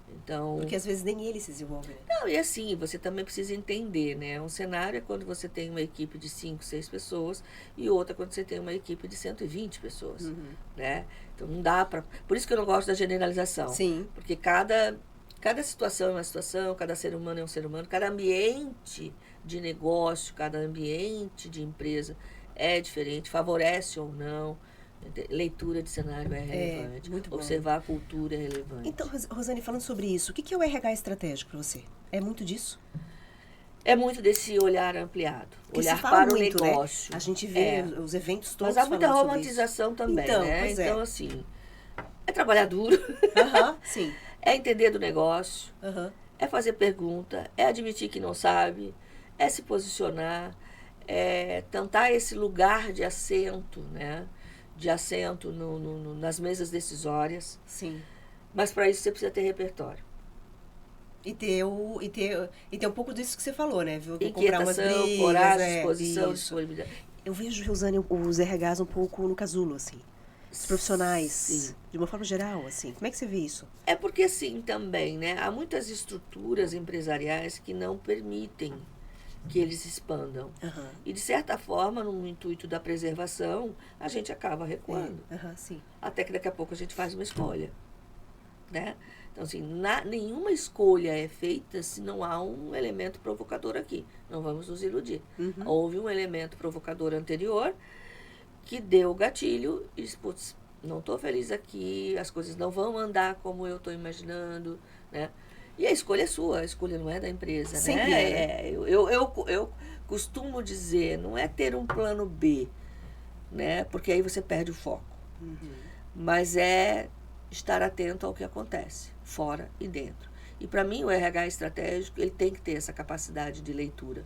Então, porque às vezes nem ele se desenvolve. Né? Não, e assim, você também precisa entender, né? Um cenário é quando você tem uma equipe de 5, 6 pessoas e outra quando você tem uma equipe de 120 pessoas, né? Então não dá para... Por isso que eu não gosto da generalização. Sim. Porque cada situação é uma situação, cada ser humano é um ser humano, cada ambiente de negócio, cada ambiente de empresa é diferente, favorece ou não. Leitura de cenário é relevante. Muito bom. Observar a cultura é relevante. Então, Rosane, falando sobre isso, o que é o RH estratégico para você? É muito disso? É muito desse olhar ampliado, porque olhar para muito, o negócio. Né? A gente vê os eventos todos. Mas há muita romantização também, então, né? Então, assim, é trabalhar duro, sim. É entender do negócio, é fazer pergunta, é admitir que não sabe, é se posicionar, é tentar esse lugar de assento, né? De assento nas mesas decisórias. Sim. Mas para isso você precisa ter repertório. E ter um pouco disso que você falou, né? Comprar umas brigas, coragem, disposição, disponibilidade. Eu vejo, Rosane, os RHs um pouco no casulo, assim. Os profissionais, Sim. De uma forma geral, assim. Como é que você vê isso? É porque, assim, também, né? Há muitas estruturas empresariais que não permitem que eles expandam. E, de certa forma, no intuito da preservação, a gente acaba recuando. Sim. Até que daqui a pouco a gente faz uma escolha, né? Então, assim, nenhuma escolha é feita se não há um elemento provocador aqui. Não vamos nos iludir. Houve um elemento provocador anterior que deu o gatilho e disse, putz, não estou feliz aqui, as coisas não vão andar como eu estou imaginando, né? E a escolha é sua, a escolha não é da empresa, sempre né? Eu costumo dizer, não é ter um plano B, né? Porque aí você perde o foco. Mas é estar atento ao que acontece, fora e dentro. E para mim o RH estratégico, ele tem que ter essa capacidade de leitura.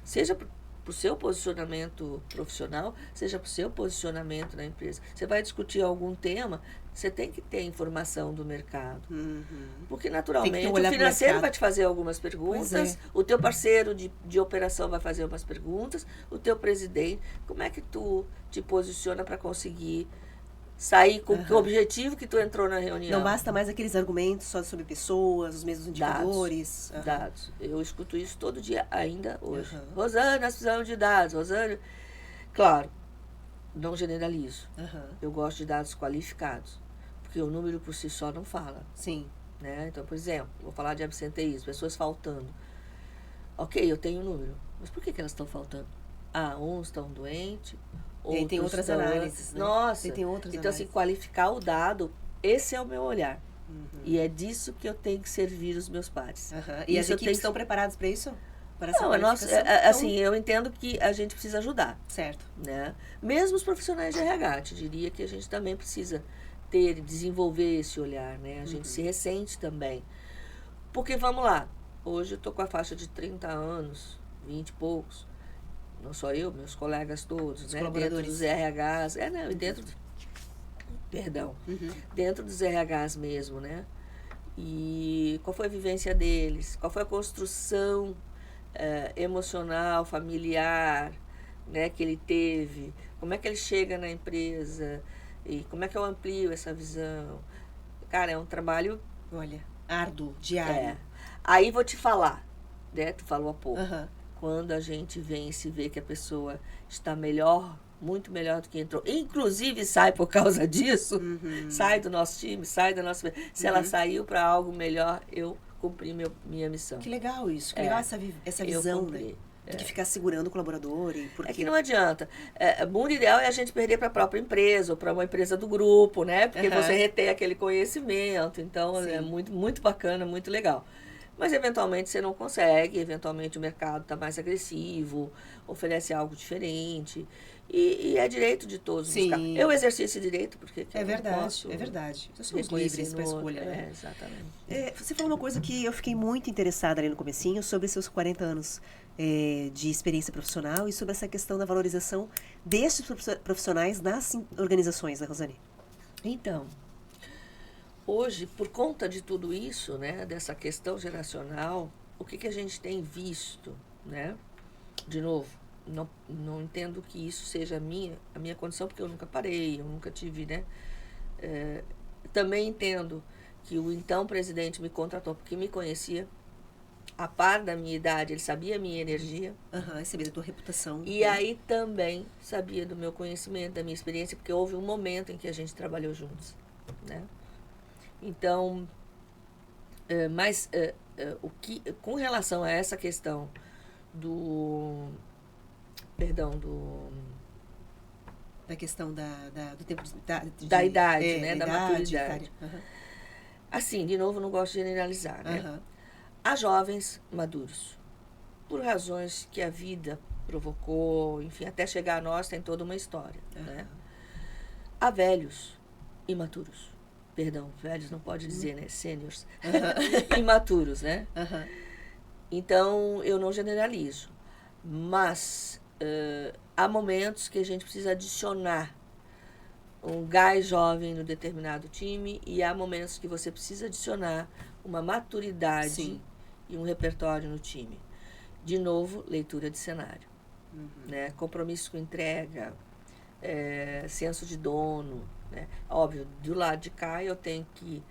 Seja para o seu posicionamento profissional, seja para o seu posicionamento na empresa. Você vai discutir algum tema, você tem que ter informação do mercado. Porque naturalmente o financeiro vai te fazer algumas perguntas, o teu parceiro de operação vai fazer umas perguntas, o teu presidente. Como é que tu te posiciona para conseguir sair com o objetivo que tu entrou na reunião? Não basta mais aqueles argumentos só sobre pessoas, os mesmos indicadores. Dados. Eu escuto isso todo dia ainda hoje. Rosane, nós precisamos de dados. Rosane, claro, não generalizo. Eu gosto de dados qualificados, porque o número por si só não fala. Sim. Né? Então, por exemplo, vou falar de absenteísmo, pessoas faltando. Ok, eu tenho um número, mas por que elas estão faltando? Uns estão doentes, e aí tem outras análises, né? Nossa, tem outras então assim, qualificar o dado, esse é o meu olhar. E é disso que eu tenho que servir os meus pares. E as equipes estão preparadas para isso? Para essa assim, eu entendo que a gente precisa ajudar. Certo. Né? Mesmo os profissionais de RH, te diria que a gente também precisa desenvolver esse olhar, né? A gente se ressente também. Porque, vamos lá, hoje eu estou com a faixa de 30 anos, 20 e poucos, não só eu, meus colegas todos, né? Dentro dos RHs, dentro dos RHs mesmo, né? E qual foi a vivência deles? Qual foi a construção emocional, familiar, né, que ele teve? Como é que ele chega na empresa? E como é que eu amplio essa visão? Cara, é um trabalho... Olha, árduo, diário. Aí vou te falar, né? Tu falou há pouco. Quando a gente vem e se vê que a pessoa está melhor, muito melhor do que entrou, inclusive sai por causa disso, sai do nosso time, sai da nossa... Se ela saiu para algo melhor, eu cumpri minha missão. Que legal isso, que legal essa visão, né? Do que ficar segurando o colaborador. Porque... É que não adianta. O mundo ideal é a gente perder para a própria empresa ou para uma empresa do grupo, né? Porque você retém aquele conhecimento. Então, é muito, muito bacana, muito legal. Mas, eventualmente, você não consegue. Eventualmente, o mercado está mais agressivo, oferece algo diferente. E é direito de todos buscar. Eu exerci esse direito, porque é verdade. Nós somos livres para a escolha, né? Exatamente. Você falou uma coisa que eu fiquei muito interessada ali no comecinho, sobre seus 40 anos de experiência profissional e sobre essa questão da valorização desses profissionais nas organizações, né, Rosane? Então, hoje, por conta de tudo isso, né, dessa questão geracional, o que a gente tem visto, né? De novo, não entendo que isso seja a minha condição, porque eu nunca parei, eu nunca tive, né? Também entendo que o então presidente me contratou porque me conhecia, a par da minha idade, ele sabia a minha energia. Sabia da tua reputação. E aí também sabia do meu conhecimento, da minha experiência, porque houve um momento em que a gente trabalhou juntos, né? Então, com relação a essa questão da questão do tempo da idade, né? Da maturidade. Assim, de novo, não gosto de generalizar, né? Há jovens maduros, por razões que a vida provocou, enfim, até chegar a nós tem toda uma história, né? Há velhos imaturos. Perdão, velhos não pode dizer, né? Sêniors. Imaturos, né? Então, eu não generalizo. Mas há momentos que a gente precisa adicionar um gás jovem no determinado time e há momentos que você precisa adicionar uma maturidade e um repertório no time. De novo, leitura de cenário. Né? Compromisso com entrega, senso de dono. Né? Óbvio, do lado de cá eu tenho que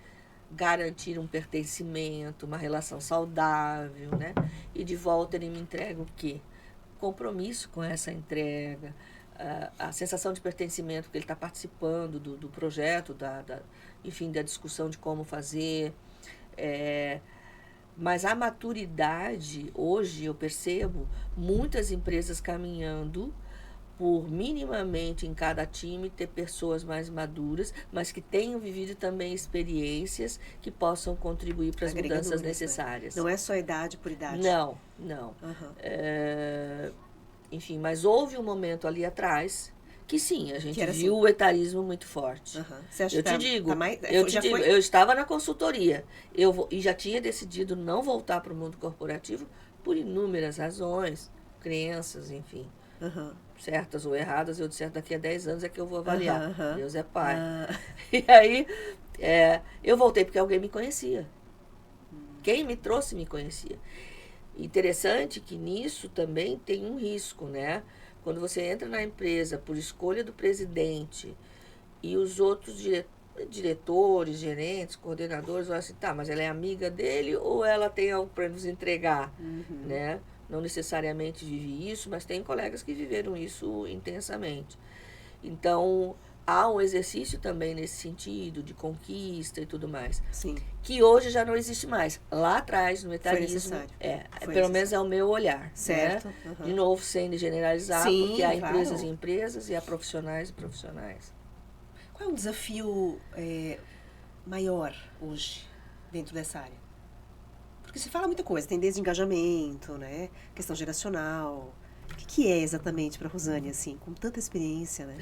garantir um pertencimento, uma relação saudável, né? E de volta ele me entrega o quê? Compromisso com essa entrega, a sensação de pertencimento, que ele está participando do projeto, enfim, da discussão de como fazer. Mas a maturidade, hoje eu percebo muitas empresas caminhando por minimamente em cada time ter pessoas mais maduras, mas que tenham vivido também experiências que possam contribuir para as mudanças necessárias. Né? Não é só idade por idade. Não. Enfim, mas houve um momento ali atrás que sim, a gente viu o etarismo muito forte. Você acha eu te digo, eu estava na consultoria, e já tinha decidido não voltar para o mundo corporativo por inúmeras razões, crenças, enfim. Certas ou erradas, eu disse, daqui a 10 anos é que eu vou avaliar. Deus é pai. E aí, eu voltei porque alguém me conhecia. Quem me trouxe me conhecia. Interessante que nisso também tem um risco, né? Quando você entra na empresa por escolha do presidente e os outros diretores, gerentes, coordenadores, vão assim, tá, mas ela é amiga dele ou ela tem algo para nos entregar, né? Não necessariamente vive isso, mas tem colegas que viveram isso intensamente. Então, há um exercício também nesse sentido, de conquista e tudo mais. Sim. Que hoje já não existe mais. Lá atrás, no etarismo, pelo menos é o meu olhar. Certo. Né? De novo, sem generalizar, porque há empresas e empresas e há profissionais e profissionais. Qual é o desafio maior hoje dentro dessa área? Porque se fala muita coisa, tem desde engajamento, né? Questão geracional. O que é exatamente para a Rosane, assim, com tanta experiência, né?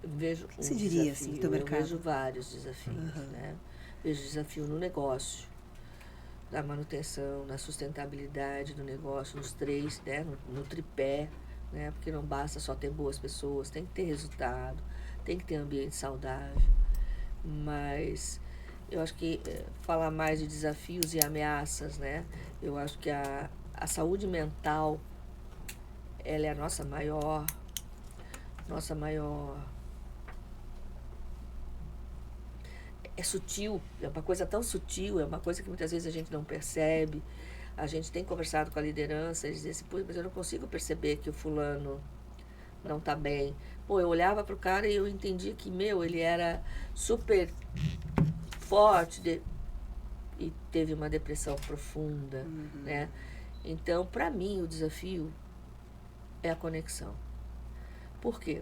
Eu vejo o que você diria, desafio, assim, do teu mercado? Eu vejo vários desafios, né? Vejo desafio no negócio, na manutenção, na sustentabilidade do negócio, nos três, né? No tripé, né? Porque não basta só ter boas pessoas, tem que ter resultado, tem que ter ambiente saudável, mas eu acho que falar mais de desafios e ameaças, né? Eu acho que a saúde mental, ela é a nossa maior é sutil, é uma coisa tão sutil, é uma coisa que muitas vezes a gente não percebe. A gente tem conversado com a liderança e dizer assim, pô, mas eu não consigo perceber que o fulano não está bem. Pô, eu olhava para o cara e eu entendia que, ele era super forte, e teve uma depressão profunda, né? Então, para mim, o desafio é a conexão. Por quê?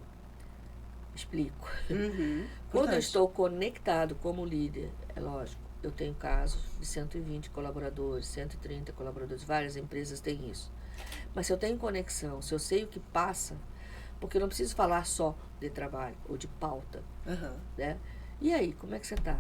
Explico. Quando eu estou conectado como líder, é lógico, eu tenho casos de 120 colaboradores, 130 colaboradores, várias empresas têm isso. Mas se eu tenho conexão, se eu sei o que passa, porque eu não preciso falar só de trabalho ou de pauta, né? E aí, como é que você está?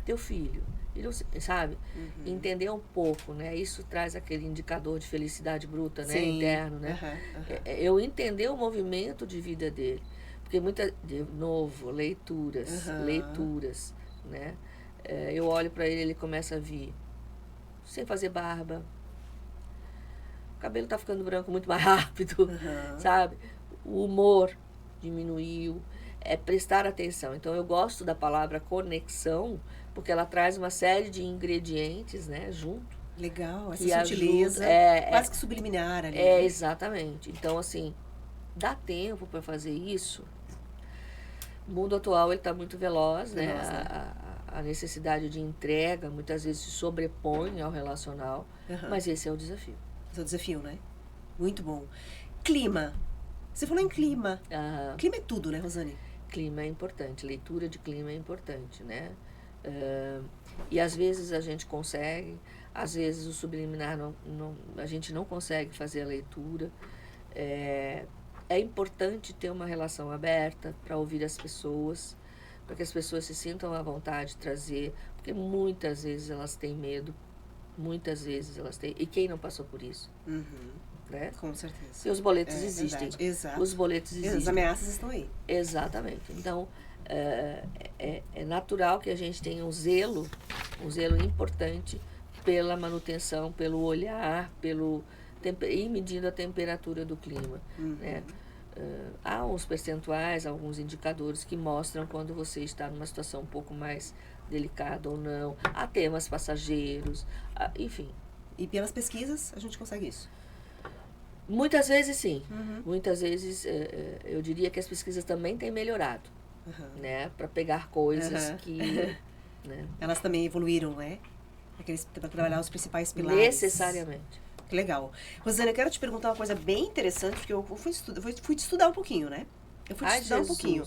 Teu filho, ele, sabe? Entender um pouco, né? Isso traz aquele indicador de felicidade bruta, né? Interno, né? Eu entender o movimento de vida dele. Porque de novo, leituras, né? Eu olho para ele, ele começa a vir sem fazer barba. O cabelo tá ficando branco muito mais rápido, sabe? O humor diminuiu. É prestar atenção. Então, eu gosto da palavra conexão, porque ela traz uma série de ingredientes, né, junto. Legal, essa sutileza, quase que subliminar ali. Exatamente. Então, assim, dá tempo para fazer isso. O mundo atual está muito veloz, né? A necessidade de entrega muitas vezes se sobrepõe ao relacional, mas esse é o desafio. Esse é o desafio, né? Muito bom. Clima. Você falou em clima. Clima é tudo, né, Rosane? Clima é importante, leitura de clima é importante, né? E às vezes a gente consegue, às vezes o subliminar a gente não consegue fazer a leitura. É importante ter uma relação aberta para ouvir as pessoas, para que as pessoas se sintam à vontade de trazer, porque muitas vezes elas têm medo, e quem não passou por isso? Né? Com certeza. E os boletos existem. Exato. Os boletos existem. As ameaças estão aí. Exatamente. Então, é natural que a gente tenha um zelo importante pela manutenção, pelo olhar, ir medindo a temperatura do clima. Né? Há uns percentuais, alguns indicadores que mostram quando você está numa situação um pouco mais delicada ou não. Há temas passageiros, enfim. E pelas pesquisas a gente consegue isso? Muitas vezes sim. Muitas vezes eu diria que as pesquisas também têm melhorado, né? Para pegar coisas que... né? Elas também evoluíram, né? Para trabalhar os principais pilares. Necessariamente. Que legal. Rosane, eu quero te perguntar uma coisa bem interessante, porque eu fui te estudar um pouquinho, né? Eu fui te estudar um pouquinho.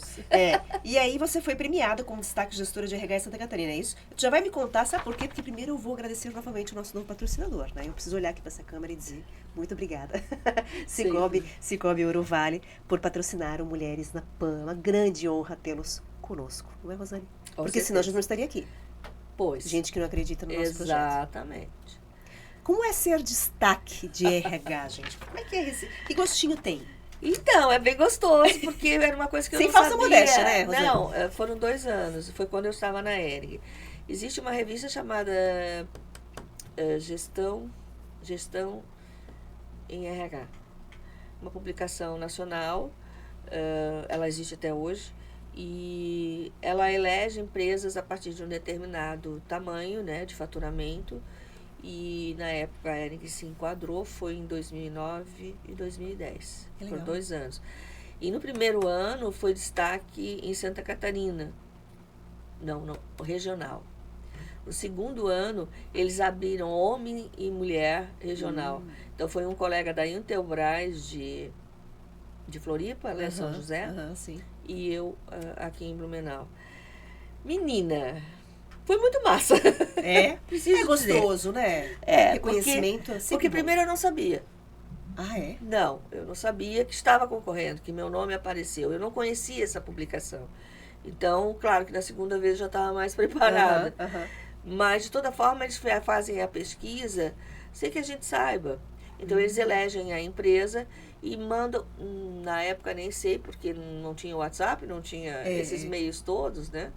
E aí você foi premiada como destaque gestora de RH em Santa Catarina, é isso? Tu já vai me contar, sabe por quê? Porque primeiro eu vou agradecer novamente o nosso novo patrocinador, né? Eu preciso olhar aqui para essa câmera e dizer muito obrigada. Cicobi Ouro Vale, por patrocinar o Mulheres na PAN. Uma grande honra tê-los conosco, não é, Rosane? Porque senão a gente não estaria aqui. Pois. Gente que não acredita no nosso projeto. Exatamente. Como é ser destaque de RH, gente? Como é que é esse? Que gostinho tem? Então, é bem gostoso, porque era uma coisa que eu Sem não sabia. falsa modéstia, né, Rosane? Não, foram 2 anos. Foi quando eu estava na ERG. Existe uma revista chamada Gestão em RH. Uma publicação nacional, ela existe até hoje, e ela elege empresas a partir de um determinado tamanho, né, de faturamento, e na época a ERG se enquadrou, foi em 2009 e 2010, por 2 anos. E no primeiro ano foi destaque em Santa Catarina, não, regional. No segundo ano, eles abriram homem e mulher regional. Então, foi um colega da Intelbras de Floripa, né, São José, sim. e eu aqui em Blumenau. Menina, foi muito massa. Preciso gostoso, dizer. né? Reconhecimento. Porque primeiro eu não sabia. Ah, é? Não, eu não sabia que estava concorrendo, que meu nome apareceu. Eu não conhecia essa publicação. Então, claro que na segunda vez eu já estava mais preparada. Mas, de toda forma, eles fazem a pesquisa sem que a gente saiba. Então, eles elegem a empresa e mandam, na época nem sei, porque não tinha WhatsApp, não tinha esses meios todos, né?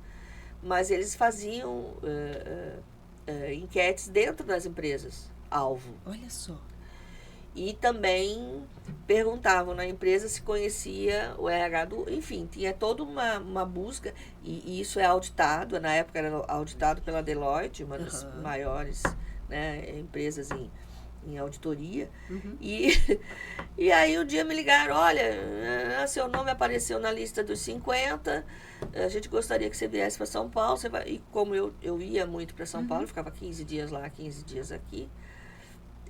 Mas eles faziam enquetes dentro das empresas, alvo. Olha só. E também perguntavam na empresa se conhecia o RH enfim, tinha toda uma busca, e isso é auditado, na época era auditado pela Deloitte, uma das maiores, né, empresas em auditoria. Uhum. E aí um dia me ligaram, olha, seu nome apareceu na lista dos 50, a gente gostaria que você viesse para São Paulo. Você vai... E como eu ia muito para São Paulo, ficava 15 dias lá, 15 dias aqui,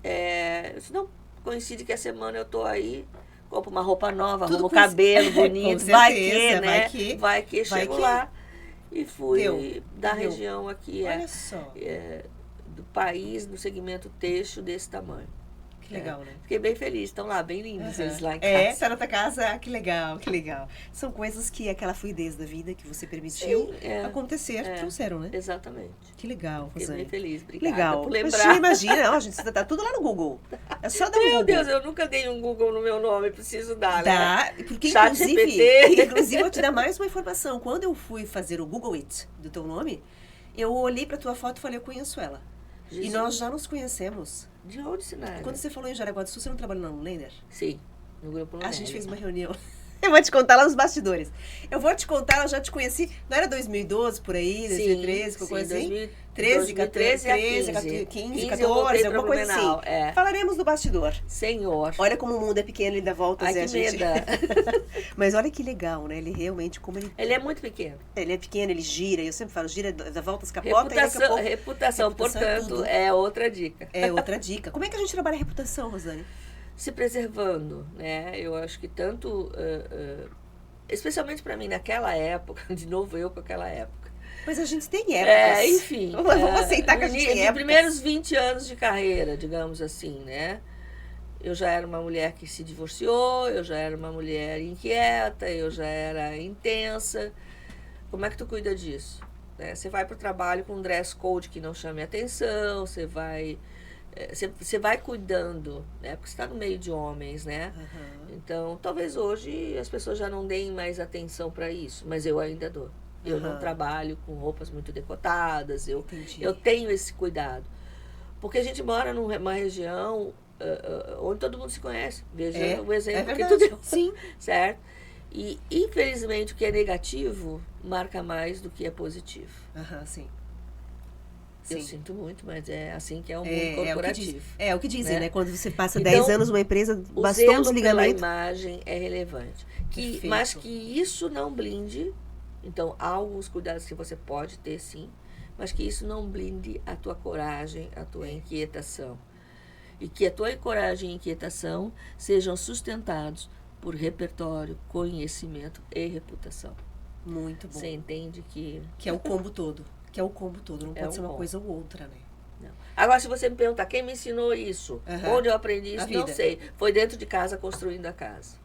eu disse, não, coincide que a semana eu tô aí, compro uma roupa nova, arrumo o cabelo bonito, vai que, né? Vai que, chego lá. E fui da região aqui, olha só. Do país, no segmento têxtil desse tamanho. Que legal, né? Fiquei bem feliz. Estão lá, bem lindos eles lá em casa. Tá na tua casa, que legal, que legal. São coisas que aquela fluidez da vida que você permitiu acontecer, trouxeram, né? Exatamente. Que legal, Rosane. Fiquei bem feliz, obrigada legal. por lembrar. Imagina, a gente tá tudo lá no Google. É só dar um Google. Meu Deus, eu nunca dei um Google no meu nome, preciso dar, né? Porque inclusive eu vou te dar mais uma informação. Quando eu fui fazer o Google It do teu nome, eu olhei pra tua foto e falei, eu conheço ela. Jesus. E nós já nos conhecemos. De onde, Sinara? Quando você falou em Jaraguá do Sul, você não trabalhou na Lender? Sim, no grupo Lender. A gente fez uma reunião. Eu vou te contar lá nos bastidores. Eu vou te contar, eu já te conheci. Não era 2012 por aí, 2013, qualquer coisa assim? 2013, 15, 14, alguma coisa assim. Falaremos do bastidor. Senhor. Olha como o mundo é pequeno, ele dá voltas. Ai, que gente... Mas olha que legal, né? Ele realmente, como ele... Ele é muito pequeno. Ele é pequeno, ele gira. Eu sempre falo, gira, dá voltas, capota. Reputação, portanto, é outra dica. É outra dica. Como é que a gente trabalha a reputação, Rosane? Se preservando, né? Eu acho que tanto... especialmente para mim, naquela época, de novo eu com aquela época. Mas a gente tem épocas. Enfim. Vamos aceitar que a gente tem épocas. Nos primeiros 20 anos de carreira, digamos assim, né? Eu já era uma mulher que se divorciou, eu já era uma mulher inquieta, eu já era intensa. Como é que tu cuida disso? Né? Você vai para o trabalho com um dress code que não chame atenção, você vai cuidando, né? Porque você está no meio de homens, né? Uhum. Então, talvez hoje as pessoas já não deem mais atenção para isso, mas eu ainda dou. Eu não trabalho com roupas muito decotadas, eu tenho esse cuidado. Porque a gente mora numa região onde todo mundo se conhece. Veja o exemplo que tu deu. Sim. Certo? E, infelizmente, o que é negativo marca mais do que é positivo. Sim. Eu sinto muito, mas é assim que é o mundo corporativo. É o que dizem, né? Quando você passa 10 anos numa empresa, bastou um desligamento. A imagem é relevante. Mas que isso não blinde. Então, há alguns cuidados que você pode ter, sim, mas que isso não blinde a tua coragem, a tua inquietação. E que a tua coragem e inquietação sejam sustentados por repertório, conhecimento e reputação. Muito bom. Você entende que... Que é o combo todo. Não pode ser uma coisa ou outra, né? Não. Agora, se você me perguntar quem me ensinou isso, onde eu aprendi isso, não sei. Foi dentro de casa, construindo a casa.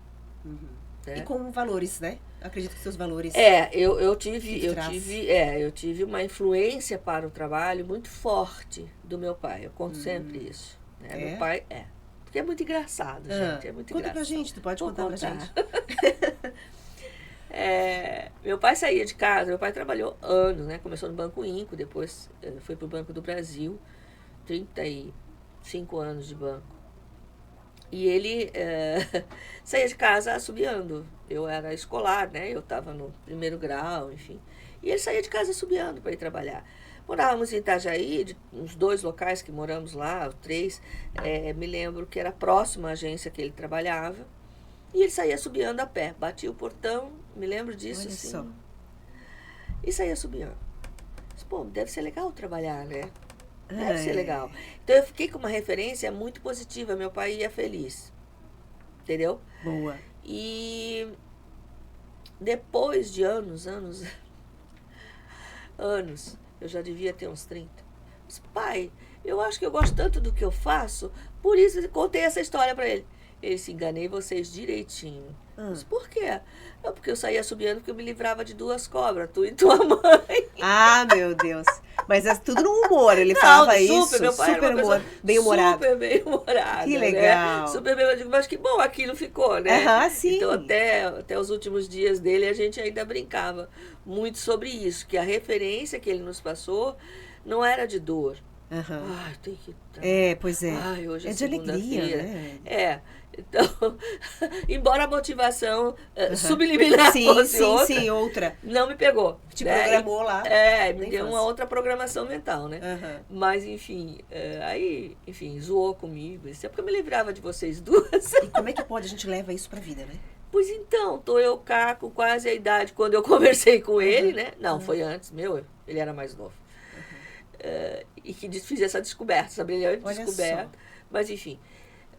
E com valores, né? Acredito que seus valores... Eu tive uma influência para o trabalho muito forte do meu pai. Eu conto sempre isso. Né? Meu pai porque é muito engraçado, gente. É muito Conta pra gente, tu pode contar pra gente. Meu pai saía de casa, meu pai trabalhou anos, né? Começou no Banco Inco, depois foi pro Banco do Brasil, 35 anos de banco. E ele saía de casa assobiando. Eu era escolar, né? Eu estava no primeiro grau, enfim. E ele saía de casa assobiando para ir trabalhar. Morávamos em Itajaí, uns 2 locais que moramos lá, 3. Me lembro que era próximo à agência que ele trabalhava. E ele saía assobiando a pé. Batia o portão, me lembro disso. Olha assim. só. E saía assobiando. Pô, deve ser legal trabalhar, né? Deve ser legal. Então eu fiquei com uma referência muito positiva. Meu pai ia feliz. Entendeu? Boa. E depois de anos, eu já devia ter uns 30. Mas, pai, eu acho que eu gosto tanto do que eu faço, por isso eu contei essa história para ele. Ele se enganei vocês direitinho. Mas por quê? Não, porque eu saía assobiando porque eu me livrava de 2 cobras, tu e tua mãe. Ah, meu Deus. Mas é tudo no humor, ele falava isso. Meu pai super bem-humorado. Super bem-humorado. Que legal. Né? Super bem-humorado. Mas que bom, aquilo ficou, né? Sim. Então, até os últimos dias dele, a gente ainda brincava muito sobre isso, que a referência que ele nos passou não era de dor, Aham. Ai, tem que... Pois é. Ai, hoje é de alegria, segunda-feira. né? Então, embora a motivação subliminar fosse Sim, outra. não me pegou. Te programou lá. Me deu uma outra programação mental, né? Mas, enfim, aí, enfim, zoou comigo. Isso é porque eu me livrava de vocês duas. E como é que pode a gente leva isso pra vida, né? Pois então, tô eu cá com quase a idade quando eu conversei com ele, né? Não, foi antes, ele era mais novo. E que fiz essa descoberta, essa brilhante descoberta. Mas, enfim,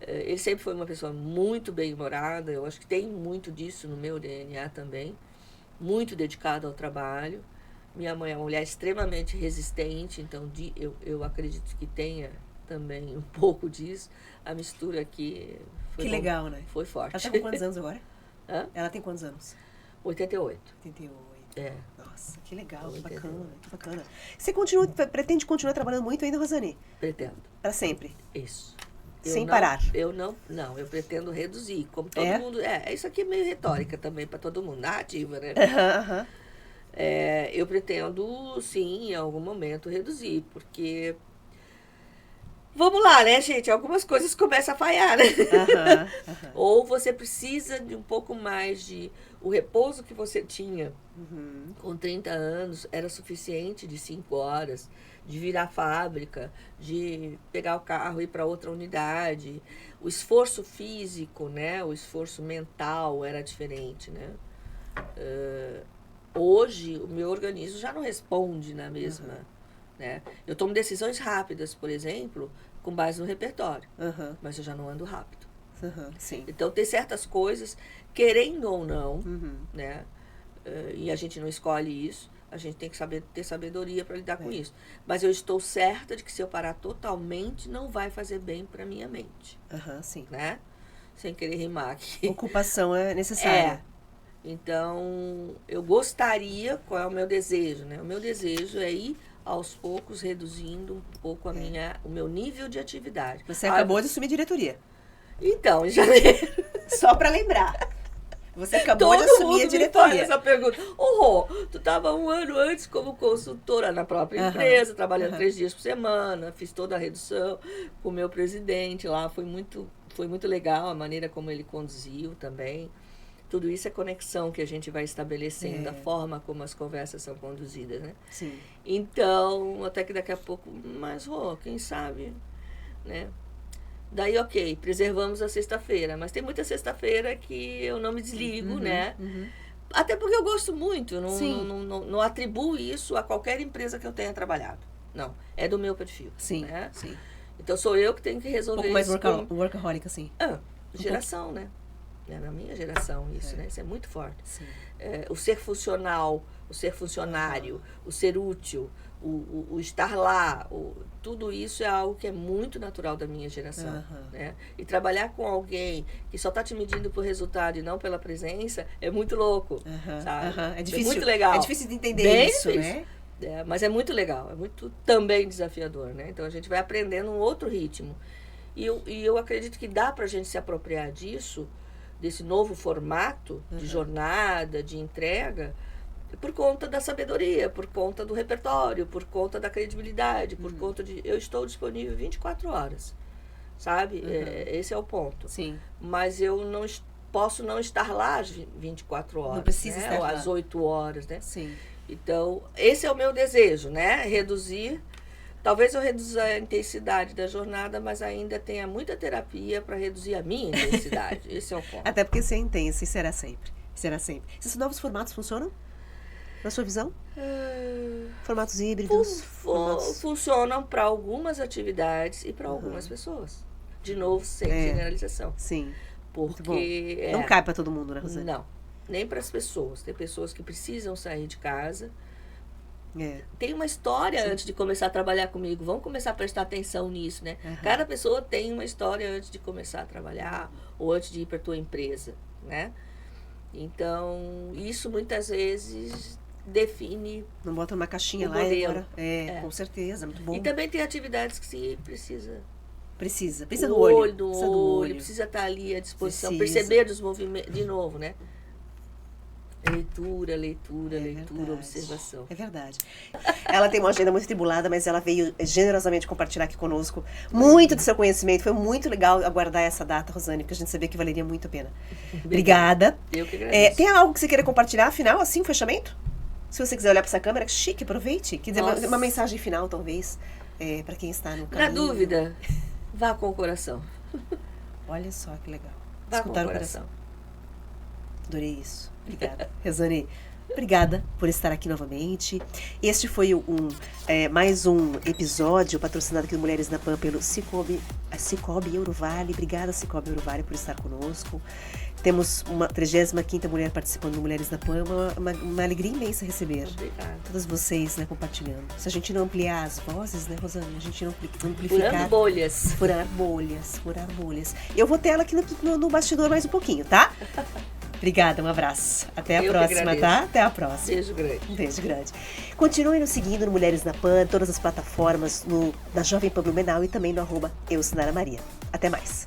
ele sempre foi uma pessoa muito bem-humorada, eu acho que tem muito disso no meu DNA também, muito dedicado ao trabalho. Minha mãe é uma mulher extremamente resistente, então eu acredito que tenha também um pouco disso. A mistura aqui foi legal, né? Foi forte. Ela tá com quantos anos agora? Hã? Ela tem quantos anos? 88. 88. Nossa, que legal, que bacana. Você pretende continuar trabalhando muito ainda, Rosane? Pretendo. Para sempre? Isso. Sem parar? Eu pretendo reduzir, como todo mundo. Isso aqui é meio retórica também para todo mundo, narrativa, né? Eu pretendo, sim, em algum momento reduzir, porque... Vamos lá, né, gente? Algumas coisas começam a falhar, né? Ou você precisa de um pouco mais de... O repouso que você tinha com 30 anos era suficiente, de 5 horas, de vir à fábrica, de pegar o carro e ir para outra unidade. O esforço físico, né? O esforço mental era diferente, né? Hoje, o meu organismo já não responde na mesma... Né? Eu tomo decisões rápidas, por exemplo, com base no repertório, mas eu já não ando rápido. Sim. Então, tem certas coisas, querendo ou não, né? E a gente não escolhe isso, a gente tem que ter sabedoria para lidar com isso. Mas eu estou certa de que se eu parar totalmente, não vai fazer bem para minha mente. Sim. Né? Sem querer rimar aqui. Ocupação é necessária. Então, eu gostaria, qual é o meu desejo, né? O meu desejo é ir aos poucos reduzindo um pouco o meu nível de atividade. Você acabou de assumir diretoria. Então, em janeiro. Só para lembrar. Você acabou de assumir a diretoria. Me faz essa pergunta. Rô, tu estava um ano antes como consultora na própria empresa, trabalhando 3 dias por semana, fiz toda a redução com o meu presidente lá. Foi muito legal a maneira como ele conduziu também. Tudo isso é conexão que a gente vai estabelecendo, a forma como as conversas são conduzidas, né? Sim. Então, até que daqui a pouco, mas, quem sabe, né? Daí, ok, preservamos a sexta-feira, mas tem muita sexta-feira que eu não me desligo, né? Até porque eu gosto muito, não atribuo isso a qualquer empresa que eu tenha trabalhado. Não, é do meu perfil. Sim, né? sim. Então, sou eu que tenho que resolver mais isso. workaholic, assim. Geração, né? Na minha geração, isso, né? Isso é muito forte. Sim. O ser funcional, o ser funcionário, o ser útil, o estar lá, tudo isso é algo que é muito natural da minha geração. Né? E trabalhar com alguém que só está te medindo por resultado e não pela presença é muito louco, sabe? É difícil, muito legal. É difícil de entender isso, né? Mas é muito legal, é muito também desafiador, né? Então a gente vai aprendendo um outro ritmo. E eu acredito que dá para a gente se apropriar disso, desse novo formato de jornada, de entrega, por conta da sabedoria, por conta do repertório, por conta da credibilidade, por conta de... Eu estou disponível 24 horas, sabe? Esse é o ponto. Sim. Mas eu não posso não estar lá às 24 horas. Não precisa estar ou lá. às 8 horas, né? Sim. Então, esse é o meu desejo, né? Reduzir... Talvez eu reduza a intensidade da jornada, mas ainda tenha muita terapia para reduzir a minha intensidade. Esse é o ponto. Até porque você é intensa e será sempre. Esses novos formatos funcionam? Na sua visão? Formatos híbridos? Funcionam para algumas atividades e para algumas pessoas. De novo, sem generalização. Sim. Porque... Não cai para todo mundo, né, Rosane? Não. Nem para as pessoas. Tem pessoas que precisam sair de casa. Tem uma história antes de começar a trabalhar comigo. Vamos começar a prestar atenção nisso, né? Cada pessoa tem uma história antes de começar a trabalhar ou antes de ir para a tua empresa, né? Então, isso muitas vezes define... Não bota uma caixinha lá modelo. E agora... Com certeza, muito bom. E também tem atividades que se precisa... Precisa do olho. Do olho. Precisa estar ali à disposição. Perceber dos movimentos, de novo, né? Leitura, leitura, leitura, verdade. observação. É verdade. Ela tem uma agenda muito tribulada, mas ela veio generosamente compartilhar aqui conosco muito do seu conhecimento. Foi muito legal aguardar essa data, Rosane, porque a gente sabia que valeria muito a pena. Obrigada. Eu que agradeço. Tem algo que você queira compartilhar, afinal, assim, um fechamento? Se você quiser olhar para essa câmera, que chique, aproveite. Quer dizer, uma mensagem final, talvez, para quem está no caminho. Na dúvida, vá com o coração. Olha só que legal. Vá Escutar com o o coração. Adorei isso. Obrigada. Rosane, obrigada por estar aqui novamente. Este foi mais um episódio patrocinado aqui do Mulheres na Pan pelo Cicobi Eurovale. Obrigada, Cicobi Eurovale, por estar conosco. Temos uma 35ª mulher participando do Mulheres na Pan. Uma alegria imensa receber. Obrigada. Todas vocês, né, compartilhando. Se a gente não ampliar as vozes, né, Rosane? A gente não amplificar. Furando bolhas. Furar bolhas. Eu vou ter ela aqui no bastidor mais um pouquinho, tá? Obrigada, um abraço. Até a próxima, tá? Até a próxima. Beijo grande. Um beijo grande. Continue nos seguindo no Mulheres na Pan, todas as plataformas, na Jovem Pan Blumenau e também no @eusinaramaria. Até mais.